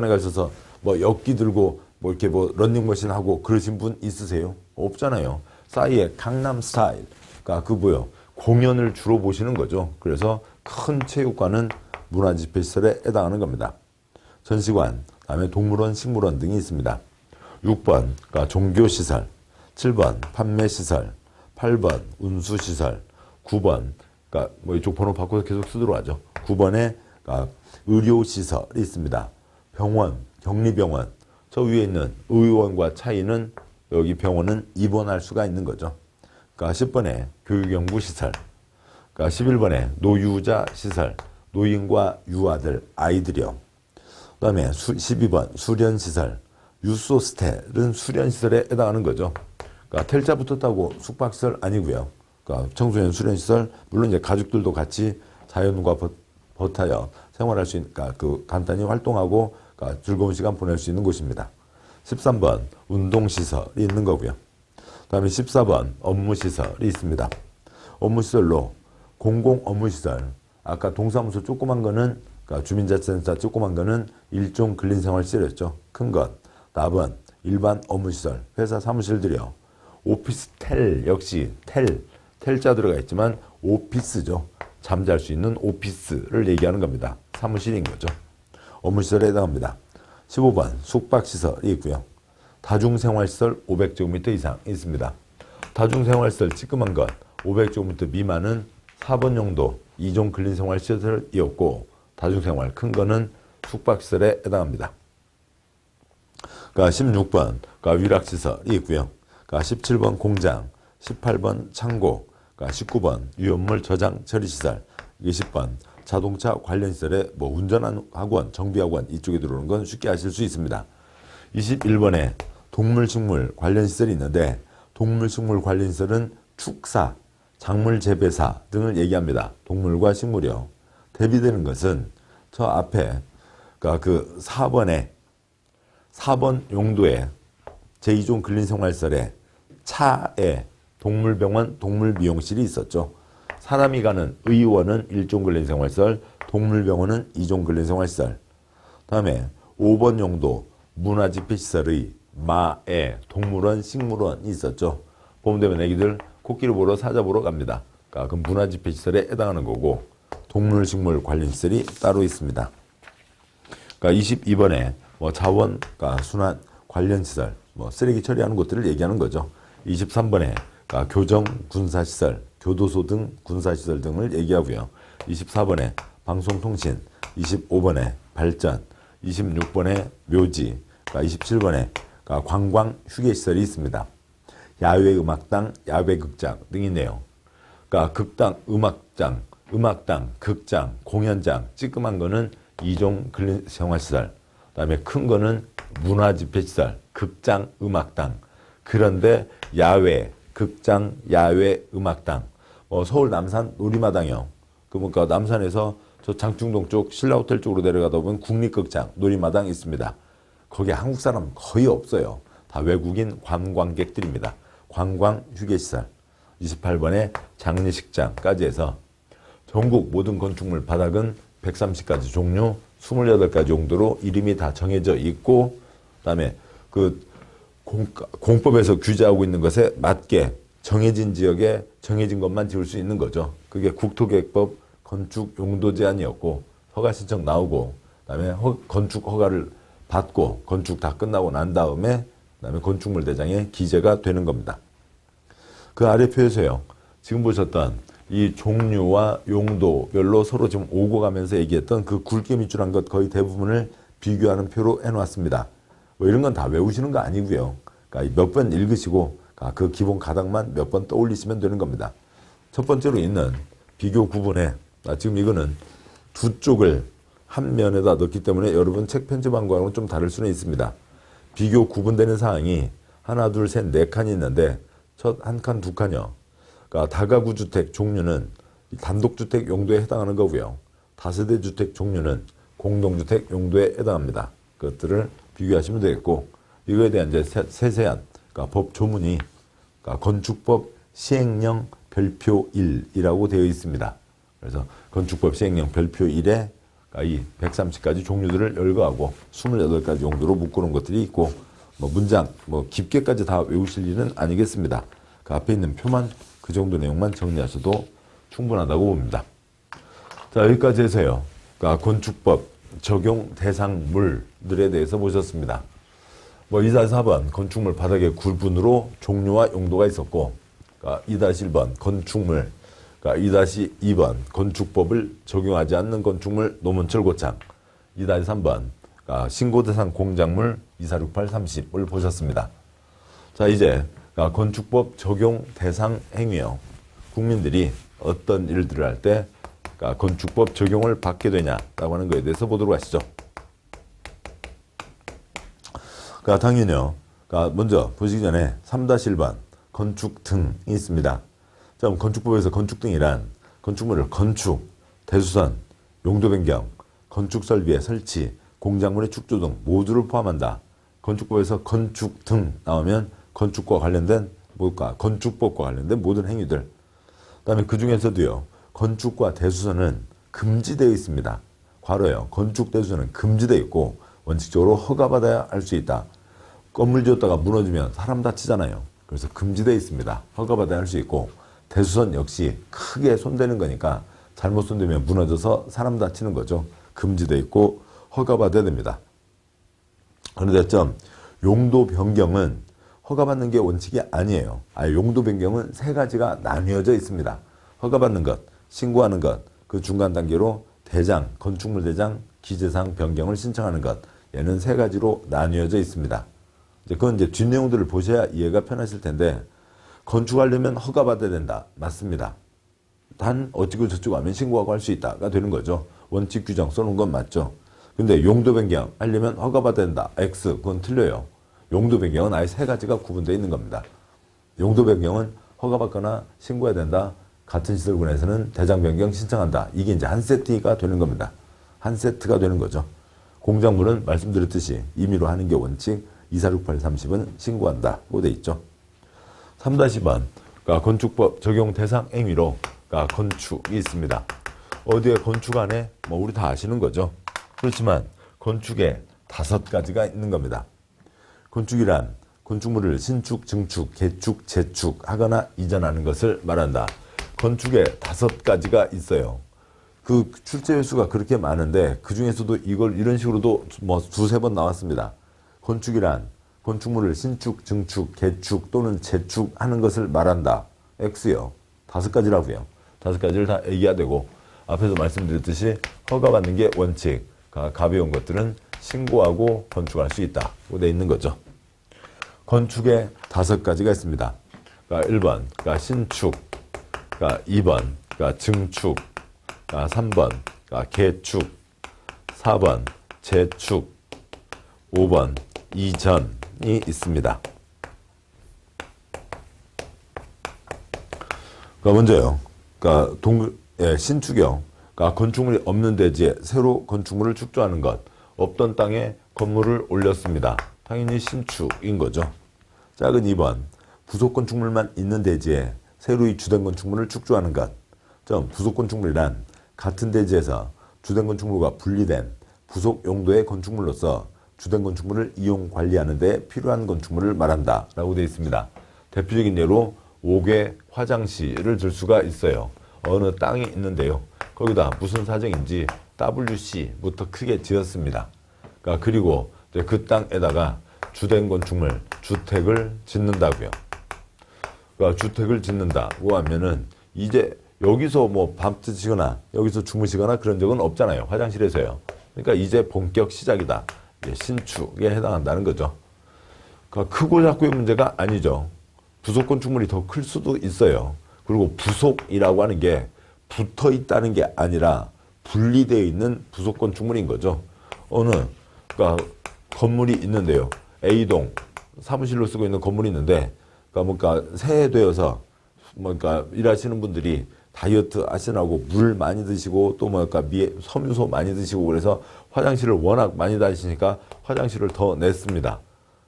가셔서 뭐 역기 들고 뭐 이렇게 뭐 런닝머신 하고 그러신 분 있으세요? 없잖아요. 싸이의 강남 스타일. 그러니까 공연을 주로 보시는 거죠. 그래서 큰 체육관은 문화집회시설에 해당하는 겁니다. 전시관, 다음에 동물원, 식물원 등이 있습니다. 6번, 그러니까 종교시설. 7번, 판매시설. 8번, 운수시설. 9번, 그러니까 뭐 이쪽 번호 바꿔서 계속 쓰도록 하죠. 9번에 그러니까 의료시설이 있습니다. 병원, 격리병원. 저 위에 있는 의원과 차이는 여기 병원은 입원할 수가 있는 거죠. 그러니까 10번에 교육연구시설. 그러니까 11번에 노유자시설. 노인과 유아들, 아이들이요. 그 다음에 12번 수련시설. 유소스텔은 수련시설에 해당하는 거죠. 그러니까 텔자 붙었다고 숙박시설 아니고요. 그러니까 청소년 수련시설, 물론 이제 가족들도 같이 자연과 버타여 생활할 수 있는, 그러니까 간단히 활동하고 즐거운 시간 보낼 수 있는 곳입니다. 13번 운동시설이 있는 거고요. 다음에 14번 업무시설이 있습니다. 업무시설로 공공업무시설, 아까 동사무소 조그만 거는, 그러니까 주민자치센터 조그만 거는 일종 근린생활시설이었죠. 큰 것. 답은 일반 업무시설, 회사 사무실들이요. 오피스텔 역시 텔자 들어가 있지만 오피스죠. 잠잘 수 있는 오피스를 얘기하는 겁니다. 사무실인 거죠. 업무시설에 해당합니다. 15번 숙박시설이 있고요. 다중생활시설 500제곱미터 이상 있습니다. 다중생활시설 찌끄만 것 500제곱미터 미만은 4번 용도 이종 근린생활시설이었고, 다중생활 큰 거는 숙박시설에 해당합니다. 그러니까 16번 그러니까 위락시설이 있고요. 그러니까 17번 공장, 18번 창고, 그러니까 19번 유연물 저장 처리시설, 20번 자동차 관련 시설에 뭐 운전하는 학원, 정비학원 이쪽에 들어오는 건 쉽게 아실 수 있습니다. 21번에 동물식물 관련 시설이 있는데, 동물식물 관련 시설은 축사, 작물 재배사 등을 얘기합니다. 동물과 식물이요. 대비되는 것은 저 앞에 그러니까 그 4번 용도에 제2종 근린생활시설에 차에 동물병원, 동물미용실이 있었죠. 사람이 가는 의원은 1종 근린생활시설, 동물병원은 2종 근린생활시설. 다음에 5번 용도 문화집회시설의 마에 동물원, 식물원이 있었죠. 봄 되면 애기들 코끼리 보러 사자 보러 갑니다. 그러니까 그 문화집회시설에 해당하는 거고, 동물식물 관련시설이 따로 있습니다. 그러니까 22번에 뭐 자원, 그러니까 순환 관련시설, 뭐 쓰레기 처리하는 곳들을 얘기하는 거죠. 23번에 그러니까 교정, 군사시설, 교도소 등 군사시설 등을 얘기하고요. 24번에 방송통신, 25번에 발전, 26번에 묘지, 그러니까 27번에 그러니까 관광 휴게시설이 있습니다. 야외 음악당, 야외 극장 등이 있네요. 그러니까 극당, 음악당, 극장, 공연장, 찌끄만 거는 2종 근린생활시설, 그다음에 큰 거는 문화집회시설, 극장, 음악당. 그런데 야외, 극장, 야외, 음악당. 서울 남산 놀이마당이요. 그러니까 남산에서 저 장충동 쪽 신라호텔 쪽으로 내려가다 보면 국립극장, 놀이마당 있습니다. 거기에 한국 사람 거의 없어요. 다 외국인 관광객들입니다. 관광 휴게시설. 28번에 장례식장까지 해서 전국 모든 건축물 바닥은 130가지 종류, 28가지 용도로 이름이 다 정해져 있고, 그다음에 그 공법에서 규제하고 있는 것에 맞게 정해진 지역에 정해진 것만 지을 수 있는 거죠. 그게 국토계획법 건축 용도 제한이었고, 허가 신청 나오고, 그다음에 건축 허가를 받고 건축 다 끝나고 난 다음에 그다음에 건축물 대장에 기재가 되는 겁니다. 그 아래 표에서요, 지금 보셨던 이 종류와 용도별로 서로 지금 오고 가면서 얘기했던 그 굵게 밑줄한 것 거의 대부분을 비교하는 표로 해놓았습니다. 뭐 이런 건 다 외우시는 거 아니고요. 그러니까 몇 번 읽으시고 그 기본 가닥만 몇 번 떠올리시면 되는 겁니다. 첫 번째로 있는 비교 구분에 지금 이거는 두 쪽을 한 면에다 넣기 때문에 여러분 책 편집한 거하고는 좀 다를 수는 있습니다. 비교 구분되는 사항이 하나, 둘, 셋, 네 칸이 있는데 첫 한 칸, 두 칸이요. 그러니까 다가구 주택 종류는 단독주택 용도에 해당하는 거고요. 다세대 주택 종류는 공동주택 용도에 해당합니다. 그것들을 비교하시면 되겠고, 이거에 대한 이제 세세한 그러니까 법 조문이 그러니까 건축법 시행령 별표 1이라고 되어 있습니다. 그래서 건축법 시행령 별표 1에 이 130가지 종류들을 열거하고 28가지 용도로 묶어놓은 것들이 있고, 뭐 문장 뭐 깊게까지 다 외우실 일은 아니겠습니다. 그 앞에 있는 표만 그 정도 내용만 정리하셔도 충분하다고 봅니다. 자, 여기까지 해서요, 그러니까 건축법 적용 대상물들에 대해서 보셨습니다. 뭐 2-4번 건축물 바닥의 구분으로 종류와 용도가 있었고, 그러니까 2-1번 건축물, 그러니까 2-2번 건축법을 적용하지 않는 건축물 노문철 고창, 2-3번 그러니까 신고 대상 공작물 2468, 30을 보셨습니다. 자, 이제 그러니까 건축법 적용 대상 행위요. 국민들이 어떤 일들을 할 때 그러니까 건축법 적용을 받게 되냐라고 하는 것에 대해서 보도록 하시죠. 그러니까 당연히요. 그러니까 먼저 보시기 전에 3-1번 건축 등이 있습니다. 자, 건축법에서 건축 등이란 건축물을 건축, 대수선, 용도 변경, 건축 설비의 설치, 공작물의 축조 등 모두를 포함한다. 건축법에서 건축 등 나오면 건축과 관련된 뭘까? 건축법과 관련된 모든 행위들. 그다음에 그 중에서도요. 건축과 대수선은 금지되어 있습니다. 괄호요. 건축 대수선은 금지되어 있고 원칙적으로 허가받아야 할 수 있다. 건물 지었다가 무너지면 사람 다치잖아요. 그래서 금지되어 있습니다. 허가받아야 할 수 있고 대수선 역시 크게 손대는 거니까 잘못 손대면 무너져서 사람 다치는 거죠. 금지되어 있고 허가받아야 됩니다. 그런데 좀 용도 변경은 허가받는 게 원칙이 아니에요. 용도 변경은 세 가지가 나뉘어져 있습니다. 허가받는 것, 신고하는 것, 그 중간 단계로 대장, 건축물 대장, 기재사항 변경을 신청하는 것. 얘는 세 가지로 나뉘어져 있습니다. 그건 이제 뒷내용들을 보셔야 이해가 편하실 텐데, 건축하려면 허가받아야 된다. 맞습니다. 단 어찌고 저찌고 하면 신고하고 할 수 있다가 되는 거죠. 원칙 규정 써놓은 건 맞죠. 근데 용도 변경 하려면 허가받아야 된다. X, 그건 틀려요. 용도 변경은 아예 세 가지가 구분되어 있는 겁니다. 용도 변경은 허가받거나 신고해야 된다. 같은 시설군에서는 대장 변경 신청한다. 이게 이제 한 세트가 되는 겁니다. 한 세트가 되는 거죠. 공작물은 말씀드렸듯이 임의로 하는 게 원칙, 246830은 신고한다고 돼 있죠. 3-번, 그러니까 건축법 적용 대상 행위로 그러니까 건축이 있습니다. 어디에 건축 안에 우리 다 아시는 거죠. 그렇지만 건축에 5가지가 있는 겁니다. 건축이란 건축물을 신축, 증축, 개축, 재축 하거나 이전하는 것을 말한다. 건축에 5가지가 있어요. 그 출제 횟수가 그렇게 많은데 그 중에서도 이걸 이런 식으로도 2-3번 나왔습니다. 건축이란 건축물을 신축, 증축, 개축 또는 재축하는 것을 말한다. X요. 5가지라고요. 5가지를 다 얘기해야 되고 앞에서 말씀드렸듯이 허가받는 게 원칙. 가벼운 것들은 신고하고 건축할 수 있다고 돼 있는 거죠. 건축에 5가지가 있습니다. 그러니까 1번, 그러니까 신축, 그러니까 2번, 그러니까 증축, 그러니까 3번, 그러니까 개축, 4번, 재축, 5번, 이전이 있습니다. 그러니까 먼저요. 그러니까 신축형, 그러니까 건축물이 없는 대지에 새로 건축물을 축조하는 것. 없던 땅에 건물을 올렸습니다. 당연히 신축인 거죠. 작은 2번, 부속 건축물만 있는 대지에 새로이 주된 건축물을 축조하는 것. 부속 건축물이란 같은 대지에서 주된 건축물과 분리된 부속 용도의 건축물로서 주된 건축물을 이용 관리하는 데 필요한 건축물을 말한다 라고 되어 있습니다. 대표적인 예로 5개 화장실을 들 수가 있어요. 어느 땅에 있는데요. 거기다 무슨 사정인지 WC부터 크게 지었습니다. 그리고 그 땅에다가 주된 건축물, 주택을 짓는다고요. 주택을 짓는다고 하면은 이제 여기서 밥 드시거나 여기서 주무시거나 그런 적은 없잖아요. 화장실에서요. 그러니까 이제 본격 시작이다. 신축에 해당한다는 거죠. 크고 작고의 문제가 아니죠. 부속 건축물이 더 클 수도 있어요. 그리고 부속이라고 하는 게 붙어 있다는 게 아니라 분리되어 있는 부속 건축물인 거죠. 그러니까 건물이 있는데요. A동 사무실로 쓰고 있는 건물이 있는데, 새해되어서 일하시는 분들이 다이어트 하시라고 물 많이 드시고 또 섬유소 많이 드시고 그래서 화장실을 워낙 많이 다니시니까 화장실을 더 냈습니다.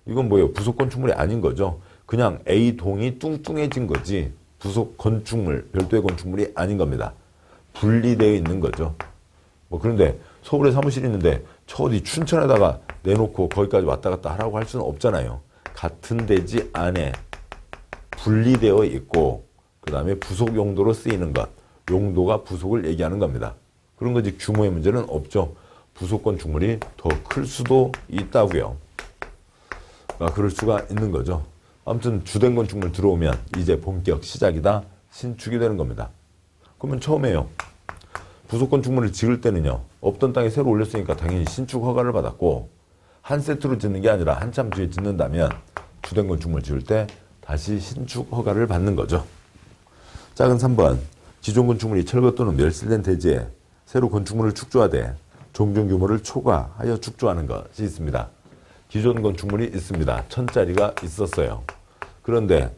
이건 뭐예요? 부속 건축물이 아닌 거죠. 그냥 A동이 뚱뚱해진 거지 부속 건축물, 별도의 건축물이 아닌 겁니다. 분리되어 있는 거죠. 그런데 서울에 사무실이 있는데 저 어디 춘천에다가 내놓고 거기까지 왔다 갔다 하라고 할 수는 없잖아요. 같은 대지 안에 분리되어 있고 그 다음에 부속 용도로 쓰이는 것. 용도가 부속을 얘기하는 겁니다. 그런 거지 규모의 문제는 없죠. 부속 건축물이 더 클 수도 있다고요. 그럴 수가 있는 거죠. 아무튼 주된 건축물 들어오면 이제 본격 시작이다. 신축이 되는 겁니다. 그러면 처음에요. 부속 건축물을 지을 때는요. 없던 땅에 새로 올렸으니까 당연히 신축 허가를 받았고 한 세트로 짓는 게 아니라 한참 뒤에 짓는다면 주된 건축물 지을 때 다시 신축 허가를 받는 거죠. 작은 3번, 기존 건축물이 철거 또는 멸실된 대지에 새로 건축물을 축조하되 종종 규모를 초과하여 축조하는 것이 있습니다. 기존 건축물이 있습니다. 1000짜리가 있었어요. 그런데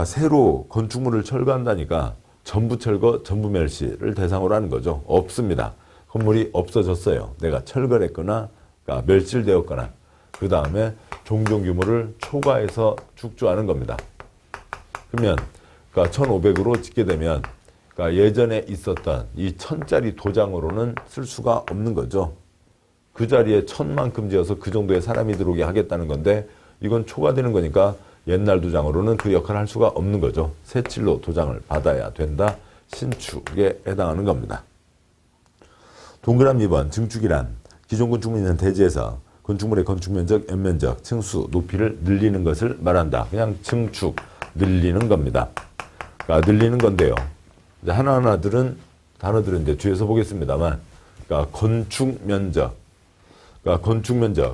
새로 건축물을 철거한다니까 전부 철거, 전부 멸실을 대상으로 하는 거죠. 없습니다. 건물이 없어졌어요. 내가 철거를 했거나 멸실되었거나 그 다음에 종종 규모를 초과해서 축조하는 겁니다. 그러면 그러니까 1500으로 짓게 되면 그러니까 예전에 있었던 이 1000짜리 도장으로는 쓸 수가 없는 거죠. 그 자리에 1000만큼 지어서 그 정도의 사람이 들어오게 하겠다는 건데 이건 초과되는 거니까 옛날 도장으로는 그 역할을 할 수가 없는 거죠. 새칠로 도장을 받아야 된다. 신축에 해당하는 겁니다. 동그라미 2번 증축이란 기존 건축물이 있는 대지에서 건축물의 건축면적, 연면적, 층수, 높이를 늘리는 것을 말한다. 그냥 증축, 늘리는 겁니다. 그러니까 늘리는 건데요. 이제 단어들은 이제 뒤에서 보겠습니다만, 그러니까 건축면적,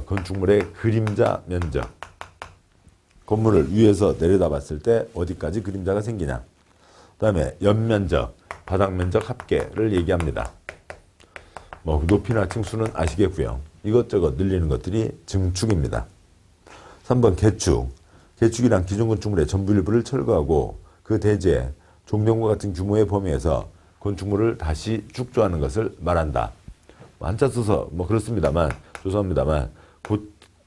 건축물의 그림자 면적. 건물을 위에서 내려다 봤을 때 어디까지 그림자가 생기냐. 그 다음에 연면적, 바닥면적 합계를 얘기합니다. 뭐 높이나 층수는 아시겠고요. 이것저것 늘리는 것들이 증축입니다. 3번 개축. 개축이란 기존 건축물의 전부 일부를 철거하고 그 대지에 종전과 같은 규모의 범위에서 건축물을 다시 축조하는 것을 말한다. 한자 써서 뭐 그렇습니다만 죄송합니다만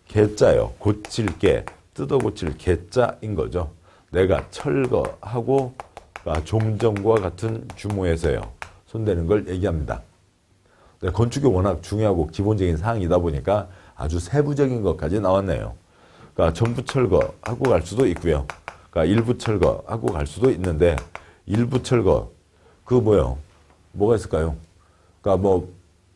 개자요. 고칠 개, 뜯어 고칠 개자인 거죠. 내가 철거하고 종전과 같은 규모에서요. 손대는 걸 얘기합니다. 건축이 워낙 중요하고 기본적인 사항이다 보니까 아주 세부적인 것까지 나왔네요. 그러니까 전부 철거하고 갈 수도 있고요. 그러니까 일부 철거하고 갈 수도 있는데 일부 철거 뭐가 있을까요? 그러니까 뭐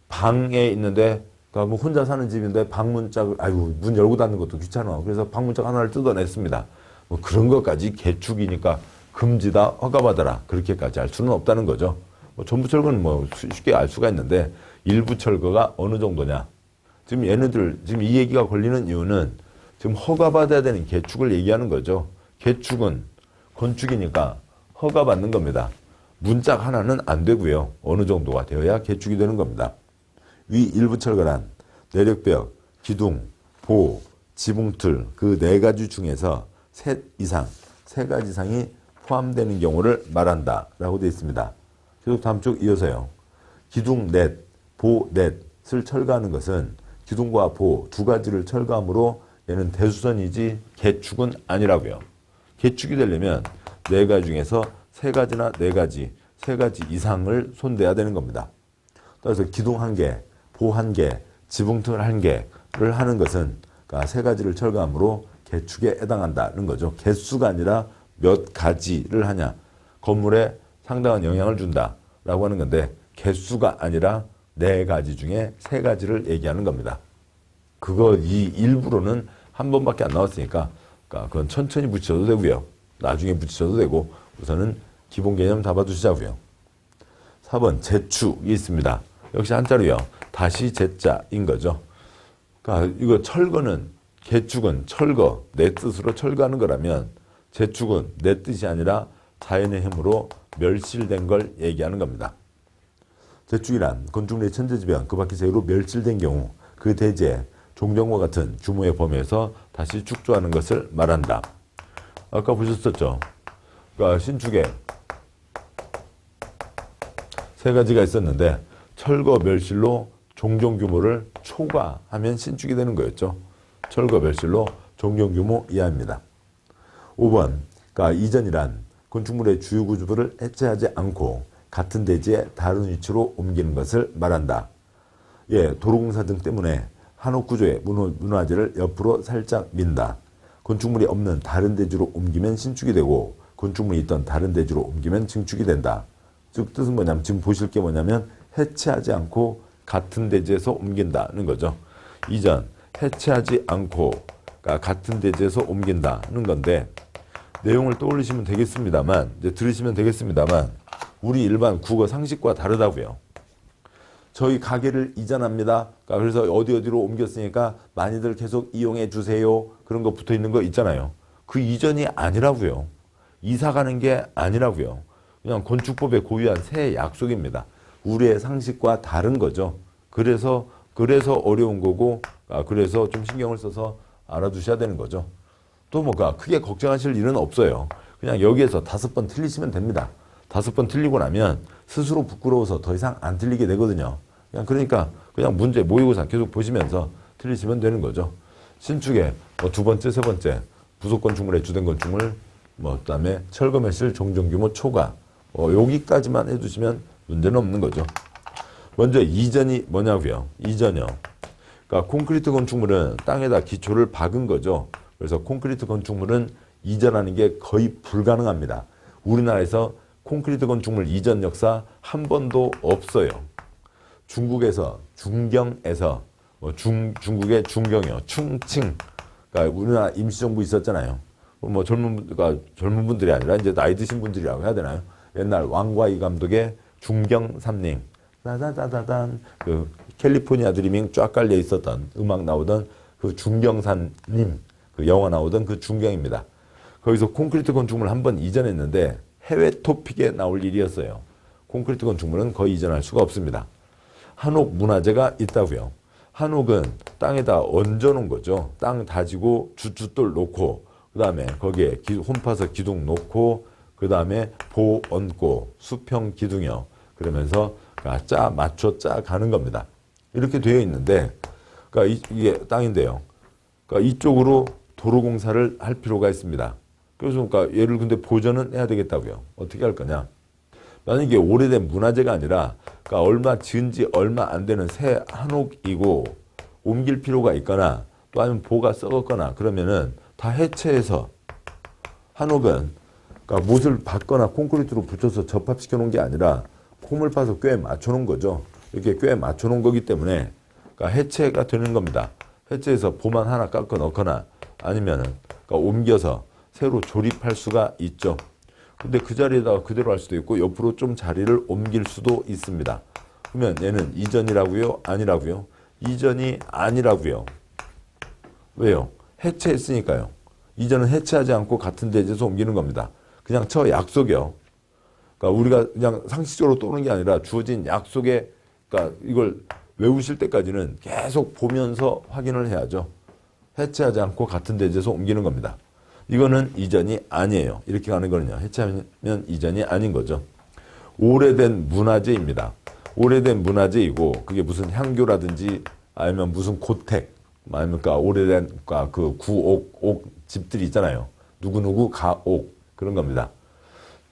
방에 있는데 그러니까 뭐 혼자 사는 집인데 방문짝을 문 열고 닫는 것도 귀찮아. 그래서 방문짝 하나를 뜯어냈습니다. 뭐 그런 것까지 개축이니까 금지다, 허가받아라 그렇게까지 할 수는 없다는 거죠. 뭐 전부 철거는 뭐 쉽게 알 수가 있는데 일부 철거가 어느 정도냐. 지금 지금 이 얘기가 걸리는 이유는 지금 허가받아야 되는 개축을 얘기하는 거죠. 개축은 건축이니까 허가받는 겁니다. 문짝 하나는 안 되고요. 어느 정도가 되어야 개축이 되는 겁니다. 위 일부 철거란 내력벽, 기둥, 보, 지붕틀 그 4가지 중에서 세 가지 이상이 포함되는 경우를 말한다 라고 되어 있습니다. 계속 다음 쪽 이어서요. 기둥 넷, 보 넷을 철거하는 것은 기둥과 보 2가지를 철거함으로 얘는 대수선이지 개축은 아니라고요. 개축이 되려면 4가지 중에서 3가지나 4가지, 3가지 이상을 손대야 되는 겁니다. 따라서 기둥 1개, 보 1개, 지붕틀 1개를 하는 것은 그러니까 3가지를 철거함으로 개축에 해당한다는 거죠. 개수가 아니라 몇 가지를 하냐. 건물에 상당한 영향을 준다라고 하는 건데 개수가 아니라 4가지 중에 3가지를 얘기하는 겁니다. 이 일부로는 한 번밖에 안 나왔으니까 그건 천천히 붙여도 되고요. 나중에 붙여도 되고 우선은 기본 개념 잡아두시자고요. 4번 재축이 있습니다. 역시 한자로요. 다시 재자인 거죠. 그러니까 이거 철거는 개축은 철거, 내 뜻으로 철거하는 거라면 재축은 내 뜻이 아니라 자연의 힘으로 멸실된 걸 얘기하는 겁니다. 재축이란 건축물의 천재지변 그 밖의 사유로 멸실된 경우 그 대지에 종전과 같은 규모의 범위에서 다시 축조하는 것을 말한다. 아까 보셨었죠? 그러니까 신축에 3가지가 있었는데 철거 멸실로 종전 규모를 초과하면 신축이 되는 거였죠. 철거 멸실로 종전 규모 이하입니다. 5번 그러니까 이전이란 건축물의 주요 구조부를 해체하지 않고 같은 대지에 다른 위치로 옮기는 것을 말한다. 도로공사 등 때문에 한옥 구조의 문화재를 옆으로 살짝 민다. 건축물이 없는 다른 대지로 옮기면 신축이 되고 건축물이 있던 다른 대지로 옮기면 증축이 된다. 즉 뜻은 뭐냐면 지금 보실 게 뭐냐면 해체하지 않고 같은 대지에서 옮긴다는 거죠. 이전 해체하지 않고 같은 대지에서 옮긴다는 건데 내용을 떠올리시면 되겠습니다만 이제 들으시면 되겠습니다만 우리 일반 국어 상식과 다르다고요. 저희 가게를 이전합니다. 그래서 어디로 옮겼으니까 많이들 계속 이용해 주세요. 그런 거 붙어 있는 거 있잖아요. 그 이전이 아니라고요. 이사 가는 게 아니라고요. 그냥 건축법에 고유한 새 약속입니다. 우리의 상식과 다른 거죠. 그래서 어려운 거고 그래서 좀 신경을 써서 알아두셔야 되는 거죠. 또 크게 걱정하실 일은 없어요. 그냥 여기에서 5번 틀리시면 됩니다. 5번 틀리고 나면 스스로 부끄러워서 더 이상 안 틀리게 되거든요. 그러니까 문제 모의고사 계속 보시면서 틀리시면 되는 거죠. 신축에 2번째, 3번째 부속 건축물의 주된 건축물 뭐 그다음에 철거매실 종전규모 초과 여기까지만 해두시면 문제는 없는 거죠. 먼저 이전이 뭐냐고요? 이전이요. 그러니까 콘크리트 건축물은 땅에다 기초를 박은 거죠. 그래서 콘크리트 건축물은 이전하는 게 거의 불가능합니다. 우리나라에서 콘크리트 건축물 이전 역사 한 번도 없어요. 중국에서 중경에서 중국의 중경이요. 충칭. 그러니까 우리나라 임시정부 있었잖아요. 뭐 젊은 분들이 아니라 이제 나이 드신 분들이라고 해야 되나요? 옛날 왕과이 감독의 중경 삼림. 따다다다단 그 캘리포니아 드리밍 쫙 깔려 있었던 음악 나오던 그 중경산님 그 영화 나오던 그 중경입니다. 거기서 콘크리트 건축물 한 번 이전했는데 해외 토픽에 나올 일이었어요. 콘크리트 건축물은 거의 이전할 수가 없습니다. 한옥 문화재가 있다고요. 한옥은 땅에다 얹어놓은 거죠. 땅 다지고 주춧돌 놓고 그 다음에 거기에 홈파서 기둥 놓고 그 다음에 보 얹고 수평 기둥이요. 그러면서 맞춰 가는 겁니다. 이렇게 되어 있는데 그러니까 이게 땅인데요. 그러니까 이쪽으로 도로공사를 할 필요가 있습니다. 그래서 그러니까 얘를 근데 보전은 해야 되겠다고요. 어떻게 할 거냐? 만약에 오래된 문화재가 아니라 그러니까 얼마 지은 지 얼마 안 되는 새 한옥이고 옮길 필요가 있거나 또 아니면 보가 썩었거나 그러면은 다 해체해서 한옥은 그러니까 못을 박거나 콘크리트로 붙여서 접합시켜 놓은 게 아니라 홈을 파서 꽤 맞춰 놓은 거죠. 이렇게 꽤 맞춰 놓은 거기 때문에 그러니까 해체가 되는 겁니다. 해체해서 보만 하나 깎아 넣거나 아니면은 그러니까 옮겨서 새로 조립할 수가 있죠. 근데 그 자리에다가 그대로 할 수도 있고 옆으로 좀 자리를 옮길 수도 있습니다. 그러면 얘는 이전이라고요? 아니라고요? 이전이 아니라고요. 왜요? 해체했으니까요. 이전은 해체하지 않고 같은 대지에서 옮기는 겁니다. 그냥 저 약속이요. 그러니까 우리가 그냥 상식적으로 떠오는 게 아니라 주어진 약속에 그러니까 이걸 외우실 때까지는 계속 보면서 확인을 해야죠. 해체하지 않고 같은 대지에서 옮기는 겁니다. 이거는 이전이 아니에요. 이렇게 가는 거는요. 해체하면 이전이 아닌 거죠. 오래된 문화재입니다. 오래된 문화재이고 그게 무슨 향교라든지 아니면 무슨 고택 아니면 그러니까 오래된 그러니까 그 구옥 옥 집들이 있잖아요. 누구누구 가옥 그런 겁니다.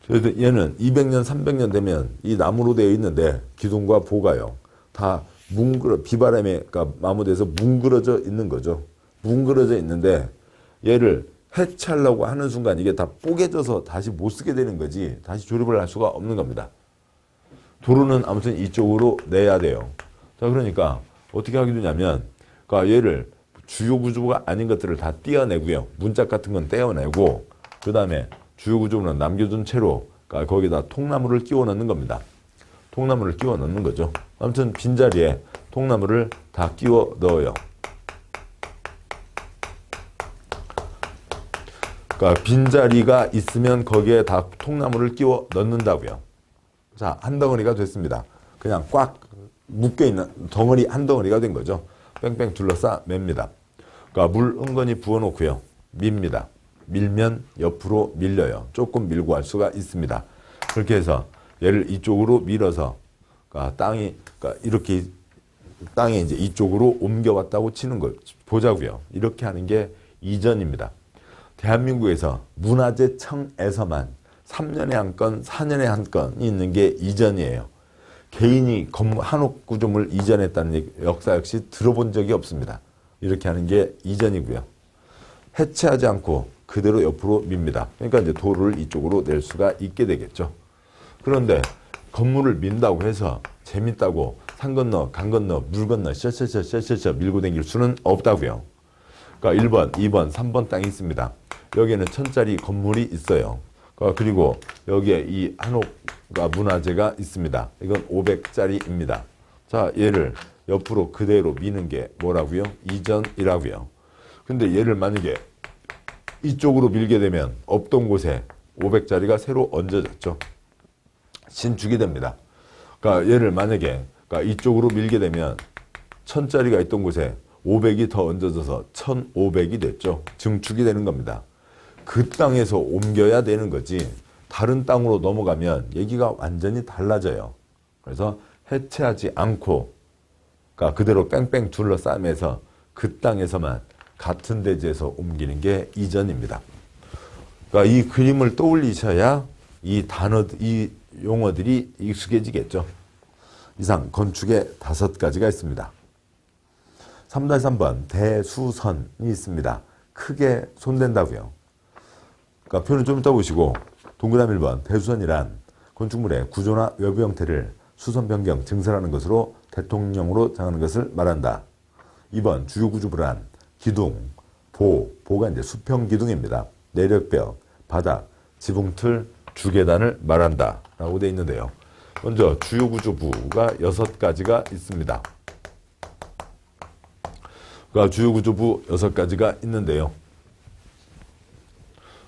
그래서 얘는 200년 300년 되면 이 나무로 되어 있는데 기둥과 보가요. 다 비바람에 그러니까 마모돼서 뭉그러져 있는 거죠. 뭉그러져 있는데 얘를 해체하려고 하는 순간 이게 다 뽀개져서 다시 못 쓰게 되는 거지 다시 조립을 할 수가 없는 겁니다. 도로는 아무튼 이쪽으로 내야 돼요. 자, 그러니까 어떻게 하게 되냐면 그러니까 얘를 주요 구조가 아닌 것들을 다 떼어내고요. 문짝 같은 건 떼어내고 그 다음에 주요 구조는 남겨둔 채로 그러니까 거기다 통나무를 끼워 넣는 겁니다. 통나무를 끼워 넣는 거죠. 아무튼 빈자리에 통나무를 다 끼워 넣어요. 그러니까 빈자리가 있으면 거기에 다 통나무를 끼워 넣는다고요. 자, 한 덩어리가 됐습니다. 그냥 꽉 묶여있는 덩어리 한 덩어리가 된 거죠. 뺑뺑 둘러싸 맵니다. 그러니까 물 은근히 부어놓고요. 밉니다. 밀면 옆으로 밀려요. 조금 밀고 할 수가 있습니다. 그렇게 해서 얘를 이쪽으로 밀어서 그러니까 땅이 그러니까 이렇게 땅에 이제 이쪽으로 옮겨왔다고 치는 걸 보자고요. 이렇게 하는 게 이전입니다. 대한민국에서 문화재청에서만 3년에 한 건, 4년에 한 건이 있는 게 이전이에요. 개인이 한옥 구조물 이전했다는 역사 역시 들어본 적이 없습니다. 이렇게 하는 게 이전이고요. 해체하지 않고 그대로 옆으로 밉니다. 그러니까 이제 도로를 이쪽으로 낼 수가 있게 되겠죠. 그런데 건물을 민다고 해서 재밌다고 산 건너, 강 건너, 물 건너, 셔셔셔 밀고 다닐 수는 없다고요. 그러니까 1번, 2번, 3번 땅이 있습니다. 여기에는 1000짜리 건물이 있어요. 그리고 여기에 이 한옥 문화재가 있습니다. 이건 500짜리입니다. 자, 얘를 옆으로 그대로 미는 게 뭐라고요? 이전이라고요. 근데 얘를 만약에 이쪽으로 밀게 되면 없던 곳에 500짜리가 새로 얹어졌죠. 신축이 됩니다. 그러니까 얘를 만약에 그러니까 이쪽으로 밀게 되면 1000짜리가 있던 곳에 500이 더 얹어져서 1500이 됐죠. 증축이 되는 겁니다. 그 땅에서 옮겨야 되는 거지 다른 땅으로 넘어가면 얘기가 완전히 달라져요. 그래서 해체하지 않고 그러니까 그대로 뺑뺑 둘러싸면서 그 땅에서만 같은 대지에서 옮기는 게 이전입니다. 그러니까 이 그림을 떠올리셔야 이 단어, 이 용어들이 익숙해지겠죠. 이상 건축에 5가지가 있습니다. 3-3번 대수선이 있습니다. 크게 손댄다고요. 그러니까 표는 좀 이따 보시고 동그라미 1번 대수선이란 건축물의 구조나 외부 형태를 수선 변경 증설하는 것으로 대통령으로 정하는 것을 말한다. 2번 주요 구조부란 기둥, 보가 이제 수평 기둥입니다. 내력벽, 바닥, 지붕틀, 주계단을 말한다 라고 되어 있는데요. 먼저 주요 구조부가 6가지가 있습니다. 그러니까 주요 구조부 6가지가 있는데요.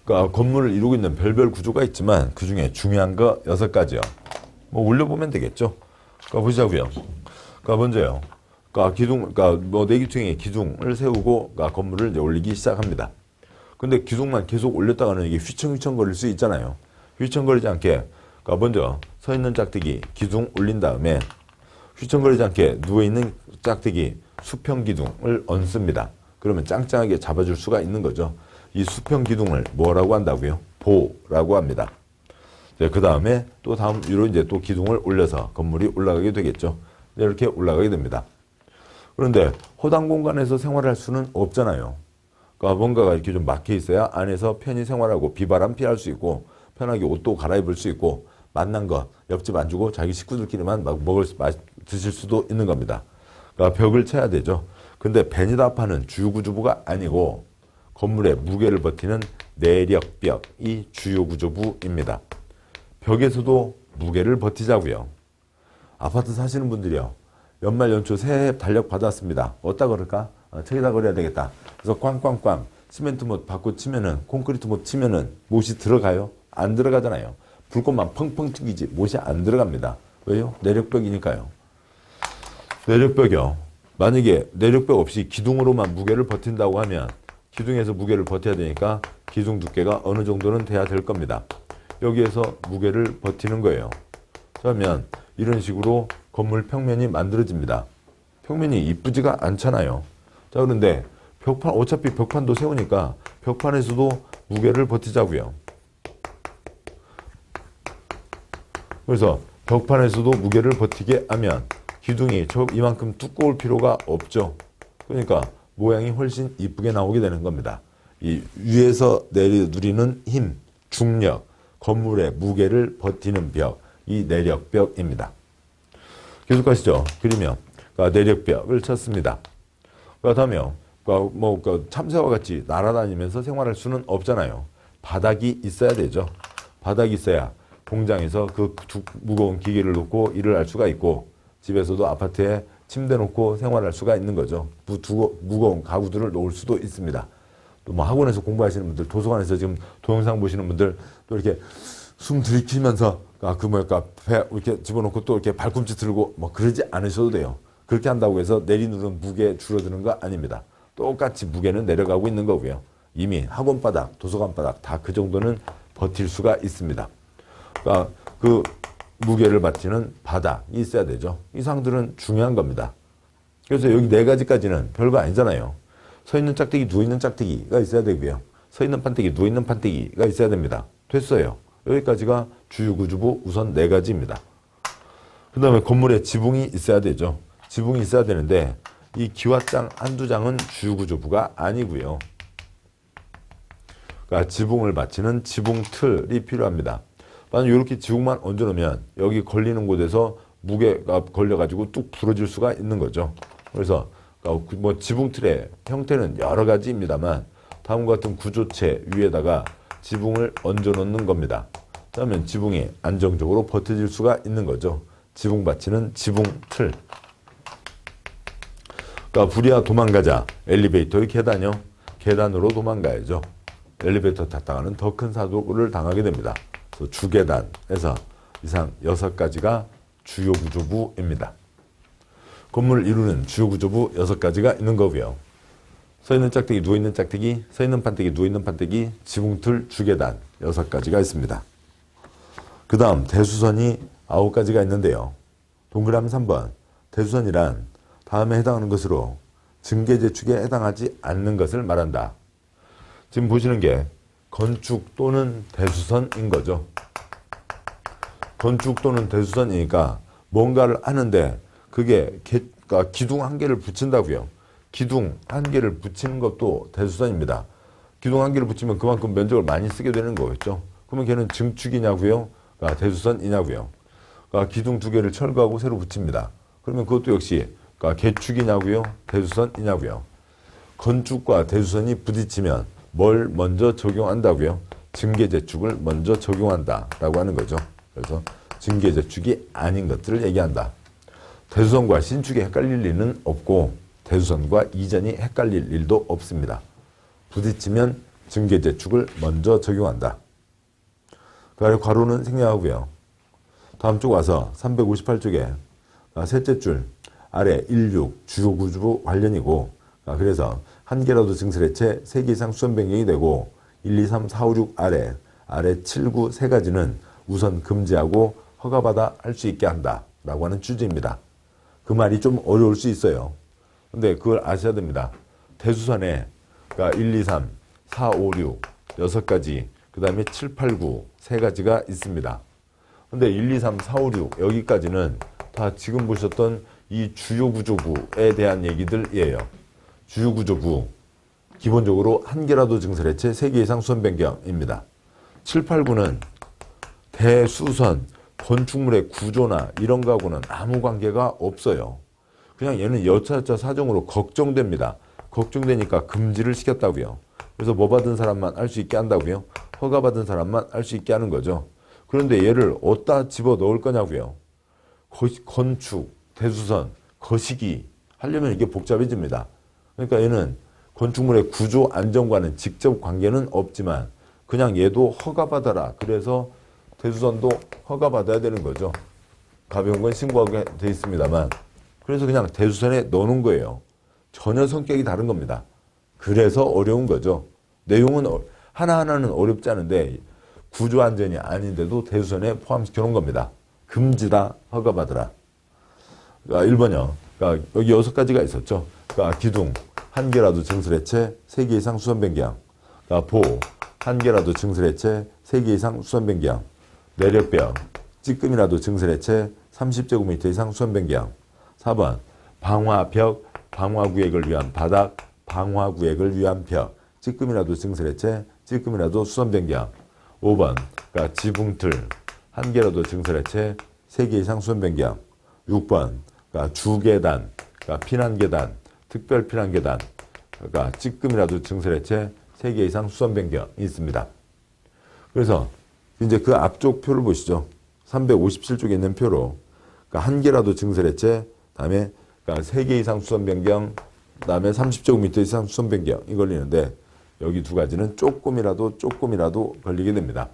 그러니까 건물을 이루고 있는 별별 구조가 있지만 그 중에 중요한 거 6가지요. 뭐 올려보면 되겠죠. 그러니까 보시자고요. 그러니까 먼저요. 그러니까 기둥, 그러니까 뭐 내기층에 기둥을 세우고 그러니까 건물을 이제 올리기 시작합니다. 근데 기둥만 계속 올렸다가는 이게 휘청휘청거릴 수 있잖아요. 휘청거리지 않게 그러니까 먼저 서 있는 짝대기 기둥 올린 다음에 휘청거리지 않게 누워있는 짝대기 수평 기둥을 얹습니다. 그러면 짱짱하게 잡아줄 수가 있는 거죠. 이 수평 기둥을 뭐라고 한다고요? 보라고 합니다. 그 다음에 또 다음 위로 이제 또 기둥을 올려서 건물이 올라가게 되겠죠. 이렇게 올라가게 됩니다. 그런데 허당 공간에서 생활할 수는 없잖아요. 그러니까 뭔가가 이렇게 좀 막혀 있어야 안에서 편히 생활하고 비바람 피할 수 있고 편하게 옷도 갈아입을 수 있고 맛난 거 옆집 안 주고 자기 식구들끼리만 막 드실 수도 있는 겁니다. 그러니까 벽을 쳐야 되죠. 근데 베니다파는 주요 구조부가 아니고 건물의 무게를 버티는 내력벽이 주요 구조부입니다. 벽에서도 무게를 버티자고요. 아파트 사시는 분들이요. 연말 연초 새해 달력 받았습니다. 어디다 걸을까? 저기다 걸어야 되겠다. 그래서 꽝꽝꽝 시멘트 못 받고 치면은 콘크리트 못 치면은 못이 들어가요? 안 들어가잖아요. 불꽃만 펑펑 튀기지 못이 안 들어갑니다. 왜요? 내력벽이니까요. 내력벽이요. 만약에 내력벽 없이 기둥으로만 무게를 버틴다고 하면 기둥에서 무게를 버텨야 되니까 기둥 두께가 어느 정도는 돼야 될 겁니다. 여기에서 무게를 버티는 거예요. 그러면 이런 식으로 건물 평면이 만들어집니다. 평면이 이쁘지가 않잖아요. 자, 그런데 벽판, 어차피 벽판도 세우니까 벽판에서도 무게를 버티자고요. 그래서 벽판에서도 무게를 버티게 하면 기둥이 이만큼 두꺼울 필요가 없죠. 그러니까 모양이 훨씬 이쁘게 나오게 되는 겁니다. 이 위에서 누리는 힘, 중력, 건물의 무게를 버티는 벽, 이 내력벽입니다. 계속 가시죠. 그리면 내력벽을 쳤습니다. 그렇다면 참새와 같이 날아다니면서 생활할 수는 없잖아요. 바닥이 있어야 되죠. 바닥이 있어야 공장에서 그 무거운 기계를 놓고 일을 할 수가 있고 집에서도 아파트에 침대 놓고 생활할 수가 있는 거죠. 무거운 가구들을 놓을 수도 있습니다. 또 뭐 학원에서 공부하시는 분들, 도서관에서 지금 동영상 보시는 분들 또 이렇게 숨 들이키면서 배 이렇게 집어넣고 또 이렇게 발꿈치 들고 뭐 그러지 않으셔도 돼요. 그렇게 한다고 해서 내리누른 무게 줄어드는 거 아닙니다. 똑같이 무게는 내려가고 있는 거고요. 이미 학원 바닥, 도서관 바닥 다 그 정도는 버틸 수가 있습니다. 그러니까 그 무게를 받치는 바닥이 있어야 되죠. 이 사항들은 중요한 겁니다. 그래서 여기 4가지까지는 별거 아니잖아요. 서 있는 짝대기, 누워 있는 짝대기가 있어야 되고요. 서 있는 판때기, 누워 있는 판때기가 있어야 됩니다. 됐어요. 여기까지가 주요 구조부 우선 4가지입니다. 그 다음에 건물에 지붕이 있어야 되죠. 지붕이 있어야 되는데 이 기와장 한두 장은 주요 구조부가 아니고요. 그러니까 지붕을 받치는 지붕 틀이 필요합니다. 만약 이렇게 지붕만 얹어놓으면 여기 걸리는 곳에서 무게가 걸려가지고 뚝 부러질 수가 있는 거죠. 그래서 뭐 지붕 틀의 형태는 여러 가지입니다만 다음과 같은 구조체 위에다가 지붕을 얹어 놓는 겁니다. 그러면 지붕이 안정적으로 버텨질 수가 있는 거죠. 지붕 받치는 지붕 틀. 그러니까 불이야 도망가자. 엘리베이터의 계단이요. 계단으로 도망가야죠. 엘리베이터 탔다가는 더 큰 사고를 당하게 됩니다. 그래서 주계단에서 이상 6가지가 주요 구조부입니다. 건물을 이루는 주요 구조부 6가지가 있는 거고요. 서 있는 짝대기, 누워 있는 짝대기, 서 있는 판때기, 누워 있는 판때기, 지붕틀, 주계단 6가지가 있습니다. 그 다음 대수선이 9가지가 있는데요. 동그라미 3번 대수선이란 다음에 해당하는 것으로 증계 재축에 해당하지 않는 것을 말한다. 지금 보시는 게 건축 또는 대수선인 거죠. 건축 또는 대수선이니까 뭔가를 하는데 그게 기둥 한 개를 붙인다고요. 기둥 한 개를 붙이는 것도 대수선입니다. 기둥 한 개를 붙이면 그만큼 면적을 많이 쓰게 되는 거겠죠. 그러면 걔는 증축이냐고요? 대수선이냐고요? 기둥 두 개를 철거하고 새로 붙입니다. 그러면 그것도 역시 개축이냐고요? 대수선이냐고요? 건축과 대수선이 부딪히면 뭘 먼저 적용한다고요? 증개재축을 먼저 적용한다라고 하는 거죠. 그래서 증개재축이 아닌 것들을 얘기한다. 대수선과 신축이 헷갈릴 일은 없고 대수선과 이전이 헷갈릴 일도 없습니다. 부딪히면 증개재축을 먼저 적용한다. 그 아래 괄호는 생략하고요. 다음 쪽 와서 358쪽에 셋째 줄 아래 16 주요구조부 관련이고 그래서 한 개라도 증설해체 3개 이상 수선 변경이 되고 1, 2, 3, 4, 5, 6 아래 7, 9 세 가지는 우선 금지하고 허가받아 할 수 있게 한다 라고 하는 취지입니다. 그 말이 좀 어려울 수 있어요. 근데 그걸 아셔야 됩니다. 대수선에 1, 2, 3, 4, 5, 6 6가지 그 다음에 7, 8, 9 세 가지가 있습니다. 근데 1, 2, 3, 4, 5, 6 여기까지는 다 지금 보셨던 이 주요구조부에 대한 얘기들이에요. 주요구조부 기본적으로 한 개라도 증설해체 3개 이상 수선 변경입니다. 7, 8, 9는 대수선, 건축물의 구조나 이런 거하고는 아무 관계가 없어요. 그냥 얘는 여차저차 사정으로 걱정됩니다. 걱정되니까 금지를 시켰다고요. 그래서 뭐 받은 사람만 할 수 있게 한다고요? 허가 받은 사람만 할 수 있게 하는 거죠. 그런데 얘를 어디다 집어넣을 거냐고요. 건축, 대수선, 거시기 하려면 이게 복잡해집니다. 그러니까 얘는 건축물의 구조 안정과는 직접 관계는 없지만 그냥 얘도 허가받아라. 그래서 대수선도 허가받아야 되는 거죠. 가벼운 건 신고하게 돼 있습니다만 그래서 그냥 대수선에 넣는 거예요. 전혀 성격이 다른 겁니다. 그래서 어려운 거죠. 내용은 하나하나는 어렵지 않은데 구조 안전이 아닌데도 대수선에 포함시켜 놓은 겁니다. 금지다, 허가받으라. 1번이요. 여기 6가지가 있었죠. 기둥, 한 개라도 증설해체, 3개 이상 수선 변경. 보, 한 개라도 증설해체, 3개 이상 수선 변경. 내력벽, 찌끔이라도 증설해체, 30제곱미터 이상 수선 변경. 4번, 방화벽, 방화구역을 위한 바닥, 방화구역을 위한 벽, 찌끔이라도 증설해체, 찌끔이라도 수선 변경. 5번, 지붕틀, 한 개라도 증설해체, 3개 이상 수선 변경. 6번, 주계단, 피난계단, 특별 피난계단, 찌끔이라도 증설해체, 3개 이상 수선 변경이 있습니다. 그래서 이제 그 앞쪽 표를 보시죠. 357쪽에 있는 표로 한 개라도 증설해체, 다음에 3개 이상 수선 변경, 다음에 30제곱미터 이상 수선 변경이 걸리는데 여기 두 가지는 조금이라도 걸리게 됩니다.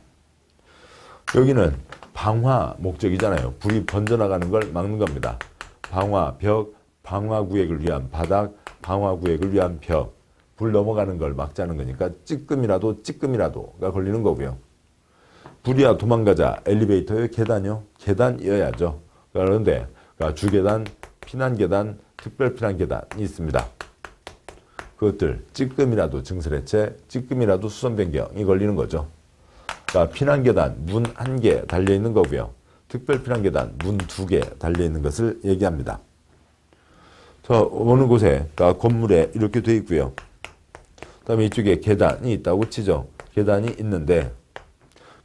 여기는 방화 목적이잖아요. 불이 번져나가는 걸 막는 겁니다. 방화, 벽, 방화구역을 위한 바닥, 방화구역을 위한 벽, 불 넘어가는 걸 막자는 거니까 찌끔이라도가 걸리는 거고요. 불이야 도망가자, 엘리베이터의 계단이요? 계단이어야죠. 그런데 주계단, 피난계단, 특별피난계단이 있습니다. 그것들 찌끔이라도 증설해체, 찌끔이라도 수선 변경이 걸리는 거죠. 피난계단 문 1개 달려있는 거고요. 특별피난계단 문 2개 달려있는 것을 얘기합니다. 어느 곳에 건물에 이렇게 돼 있고요. 그 다음에 이쪽에 계단이 있다고 치죠. 계단이 있는데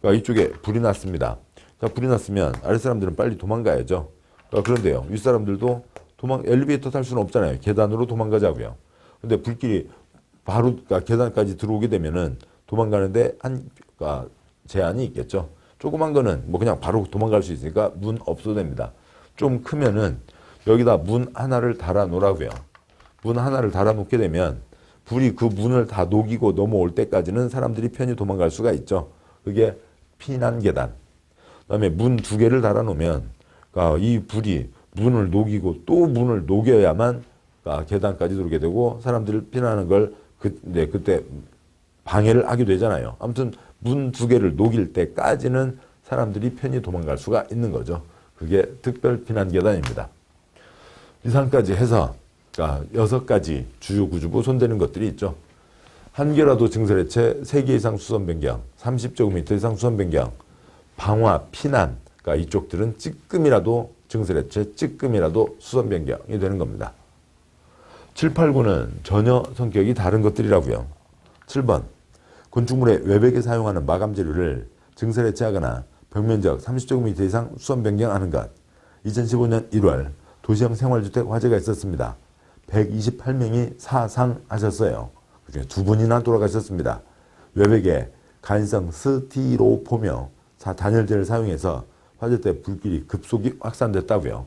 이쪽에 불이 났습니다. 불이 났으면 아랫사람들은 빨리 도망가야죠. 그런데요. 윗사람들도 엘리베이터 탈 수는 없잖아요. 계단으로 도망가자고요. 근데 불길이 바로 계단까지 들어오게 되면은 도망가는데 제한이 있겠죠. 조그만 거는 그냥 바로 도망갈 수 있으니까 문 없어도 됩니다. 좀 크면은 여기다 문 하나를 달아 놓으라고요. 문 하나를 달아 놓게 되면 불이 그 문을 다 녹이고 넘어올 때까지는 사람들이 편히 도망갈 수가 있죠. 그게 피난계단. 그다음에 문 2개를 달아 놓으면 이 불이 문을 녹이고 또 문을 녹여야만 계단까지 들어오게 되고 사람들이 피난하는 걸 그때 방해를 하게 되잖아요. 아무튼 문 2개를 녹일 때까지는 사람들이 편히 도망갈 수가 있는 거죠. 그게 특별 피난계단입니다. 이상까지 해서 6가지 주요 구조부 손대는 것들이 있죠. 한 개라도 증설해체, 3개 이상 수선 변경, 30제곱미터 이상 수선 변경, 방화, 피난, 그러니까 이쪽들은 찌끔이라도 증설해체, 찌끔이라도 수선 변경이 되는 겁니다. 7, 8, 9는 전혀 성격이 다른 것들이라고요. 7번, 건축물의 외벽에 사용하는 마감 재료를 증설해체하거나 벽면적 30제곱미터 이상 수선 변경하는 것. 2015년 1월 도시형 생활주택 화재가 있었습니다. 128명이 사상하셨어요. 그중에 2분이나 돌아가셨습니다. 외벽에 간성 스티로폼이며 단열재를 사용해서 화재 때 불길이 급속히 확산됐다고요.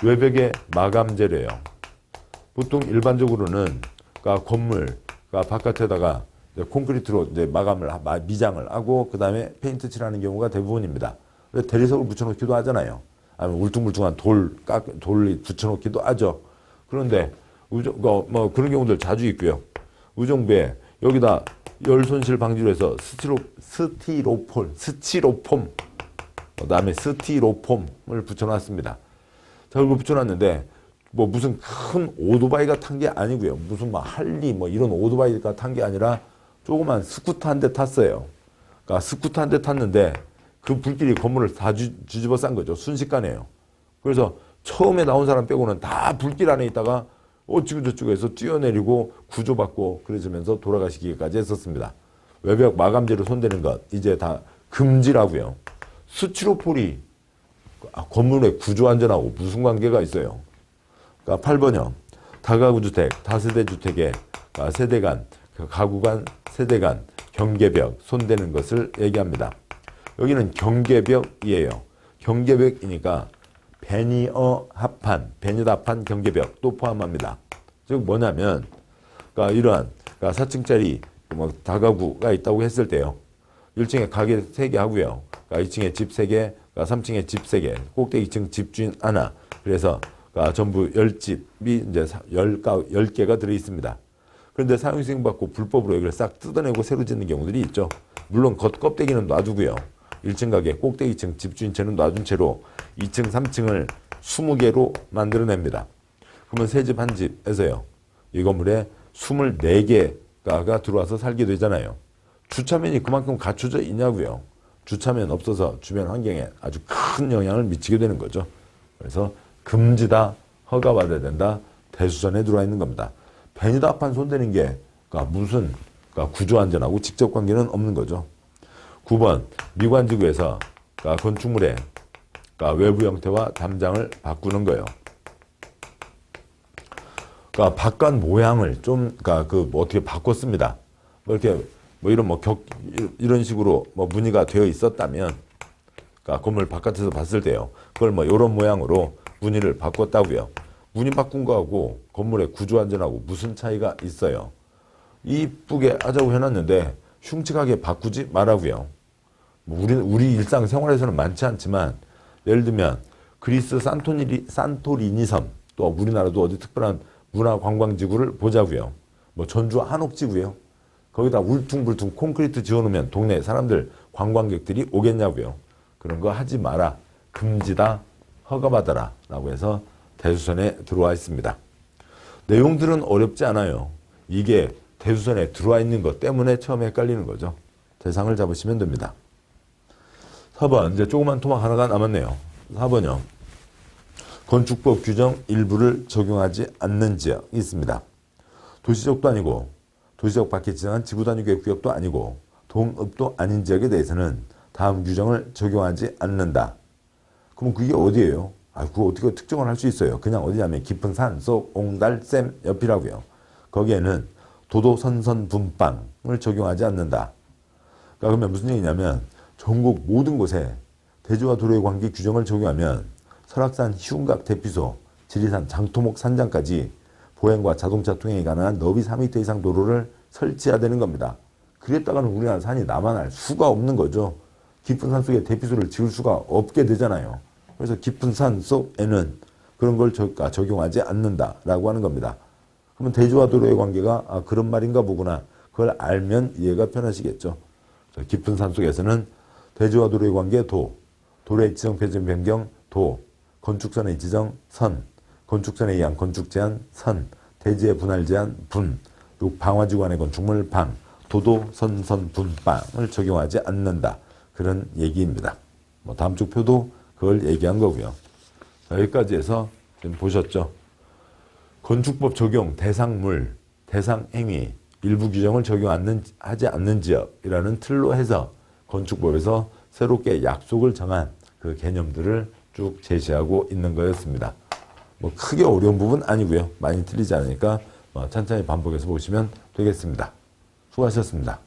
외벽에 마감 재료예요. 보통 일반적으로는 그러니까 건물 바깥에다가 콘크리트로 이제 미장을 하고 그 다음에 페인트 칠하는 경우가 대부분입니다. 대리석을 붙여놓기도 하잖아요. 아니면 울퉁불퉁한 돌 붙여놓기도 하죠. 그런데 뭐 그런 경우들 자주 있고요. 의정부에 여기다 열 손실 방지로 해서 스티로폼, 그다음에 스티로폼을 붙여놨습니다. 자, 그걸 붙여놨는데 뭐 무슨 큰 오토바이가 탄 게 아니고요. 무슨 막 할리 뭐 이런 오토바이가 탄 게 아니라 조그만 스쿠터 한 대 탔어요. 그러니까 스쿠터 한 대 탔는데 그 불길이 건물을 다 뒤집어 싼 거죠. 순식간에요. 그래서 처음에 나온 사람 빼고는 다 불길 안에 있다가 어찌고저찌고해서 뛰어내리고 구조받고 그러면서 돌아가시기까지 했었습니다. 외벽 마감재로 손대는 것 이제 다 금지라고요. 스티로폴이 건물의 구조안전하고 무슨 관계가 있어요? 그러니까 8번형 다가구주택, 다세대주택의 세대 간, 가구 간, 세대 간 경계벽 손대는 것을 얘기합니다. 여기는 경계벽이에요. 경계벽이니까 베니어 합판 경계벽도 포함합니다. 즉 뭐냐면, 그러니까 이러한 4층짜리 뭐 다가구가 있다고 했을 때요. 1층에 가게 3개 하고요. 2층에 집 3개, 3층에 집 3개, 꼭대기 2층 집주인 하나. 그래서 전부 10집이 이제 10개가 들어 있습니다. 그런데 사용승인 받고 불법으로 여기를 싹 뜯어내고 새로 짓는 경우들이 있죠. 물론 겉껍데기는 놔두고요. 1층 가게, 꼭대기 2층 집주인채는 놔둔 채로 2층, 3층을 20개로 만들어냅니다. 그러면 새 집 한 집에서요. 이 건물에 24개가 들어와서 살게 되잖아요. 주차면이 그만큼 갖춰져 있냐고요. 주차면 없어서 주변 환경에 아주 큰 영향을 미치게 되는 거죠. 그래서 금지다, 허가받아야 된다, 대수선에 들어와 있는 겁니다. 베니다판 손대는 게 무슨 구조안전하고 직접 관계는 없는 거죠. 9번 미관지구에서 건축물의 외부 형태와 담장을 바꾸는 거예요. 바깥 모양을 좀 어떻게 바꿨습니다. 뭐 이렇게 뭐 이런 이런 식으로 무늬가 되어 있었다면 건물 바깥에서 봤을 때요. 그걸 이런 모양으로 무늬를 바꿨다고요. 무늬 바꾼 거하고 건물의 구조 안전하고 무슨 차이가 있어요? 이쁘게 하자고 해놨는데 흉측하게 바꾸지 말라고요. 우리 일상생활에서는 많지 않지만 예를 들면 그리스 산토리니 섬, 또 우리나라도 어디 특별한 문화관광지구를 보자고요. 전주 한옥지구요. 거기다 울퉁불퉁 콘크리트 지어놓으면 동네 사람들 관광객들이 오겠냐고요. 그런 거 하지 마라. 금지다. 허가받아라. 라고 해서 대수선에 들어와 있습니다. 내용들은 어렵지 않아요. 이게 대수선에 들어와 있는 것 때문에 처음에 헷갈리는 거죠. 대상을 잡으시면 됩니다. 4번, 이제 조그만 토막 하나가 남았네요. 4번요. 건축법 규정 일부를 적용하지 않는 지역이 있습니다. 도시적도 아니고, 도시적 밖에 지정한 지구단위계획 구역도 아니고, 동읍도 아닌 지역에 대해서는 다음 규정을 적용하지 않는다. 그럼 그게 어디예요? 그거 어떻게 특정을 할 수 있어요? 그냥 어디냐면 깊은 산, 속, 옹달, 샘 옆이라고요. 거기에는 도도, 선선, 분방을 적용하지 않는다. 그러면 무슨 얘기냐면 전국 모든 곳에 대지와 도로의 관계 규정을 적용하면 설악산 희운각 대피소, 지리산 장토목 산장까지 보행과 자동차 통행이 가능한 너비 4m 이상 도로를 설치해야 되는 겁니다. 그랬다가는 우리나라 산이 남아날 수가 없는 거죠. 깊은 산 속에 대피소를 지을 수가 없게 되잖아요. 그래서 깊은 산 속에는 그런 걸 적용하지 않는다라고 하는 겁니다. 그러면 대지와 도로의 관계가 그런 말인가 보구나. 그걸 알면 이해가 편하시겠죠. 깊은 산 속에서는 대지와 도로의 관계 도로의 지정 표준 변경 건축선의 지정 건축선에 의한 건축 제한 대지의 분할 제한 방화지구 안의 건축물 도도, 선선, 분빵을 적용하지 않는다. 그런 얘기입니다. 뭐 다음 쪽 표도 그걸 얘기한 거고요. 여기까지 해서 지금 보셨죠? 건축법 적용 대상물, 대상행위, 일부 규정을 적용하지 않는 지역이라는 틀로 해서 건축법에서 새롭게 약속을 정한 그 개념들을 쭉 제시하고 있는 거였습니다. 뭐 크게 어려운 부분 아니고요. 많이 틀리지 않으니까 천천히 반복해서 보시면 되겠습니다. 수고하셨습니다.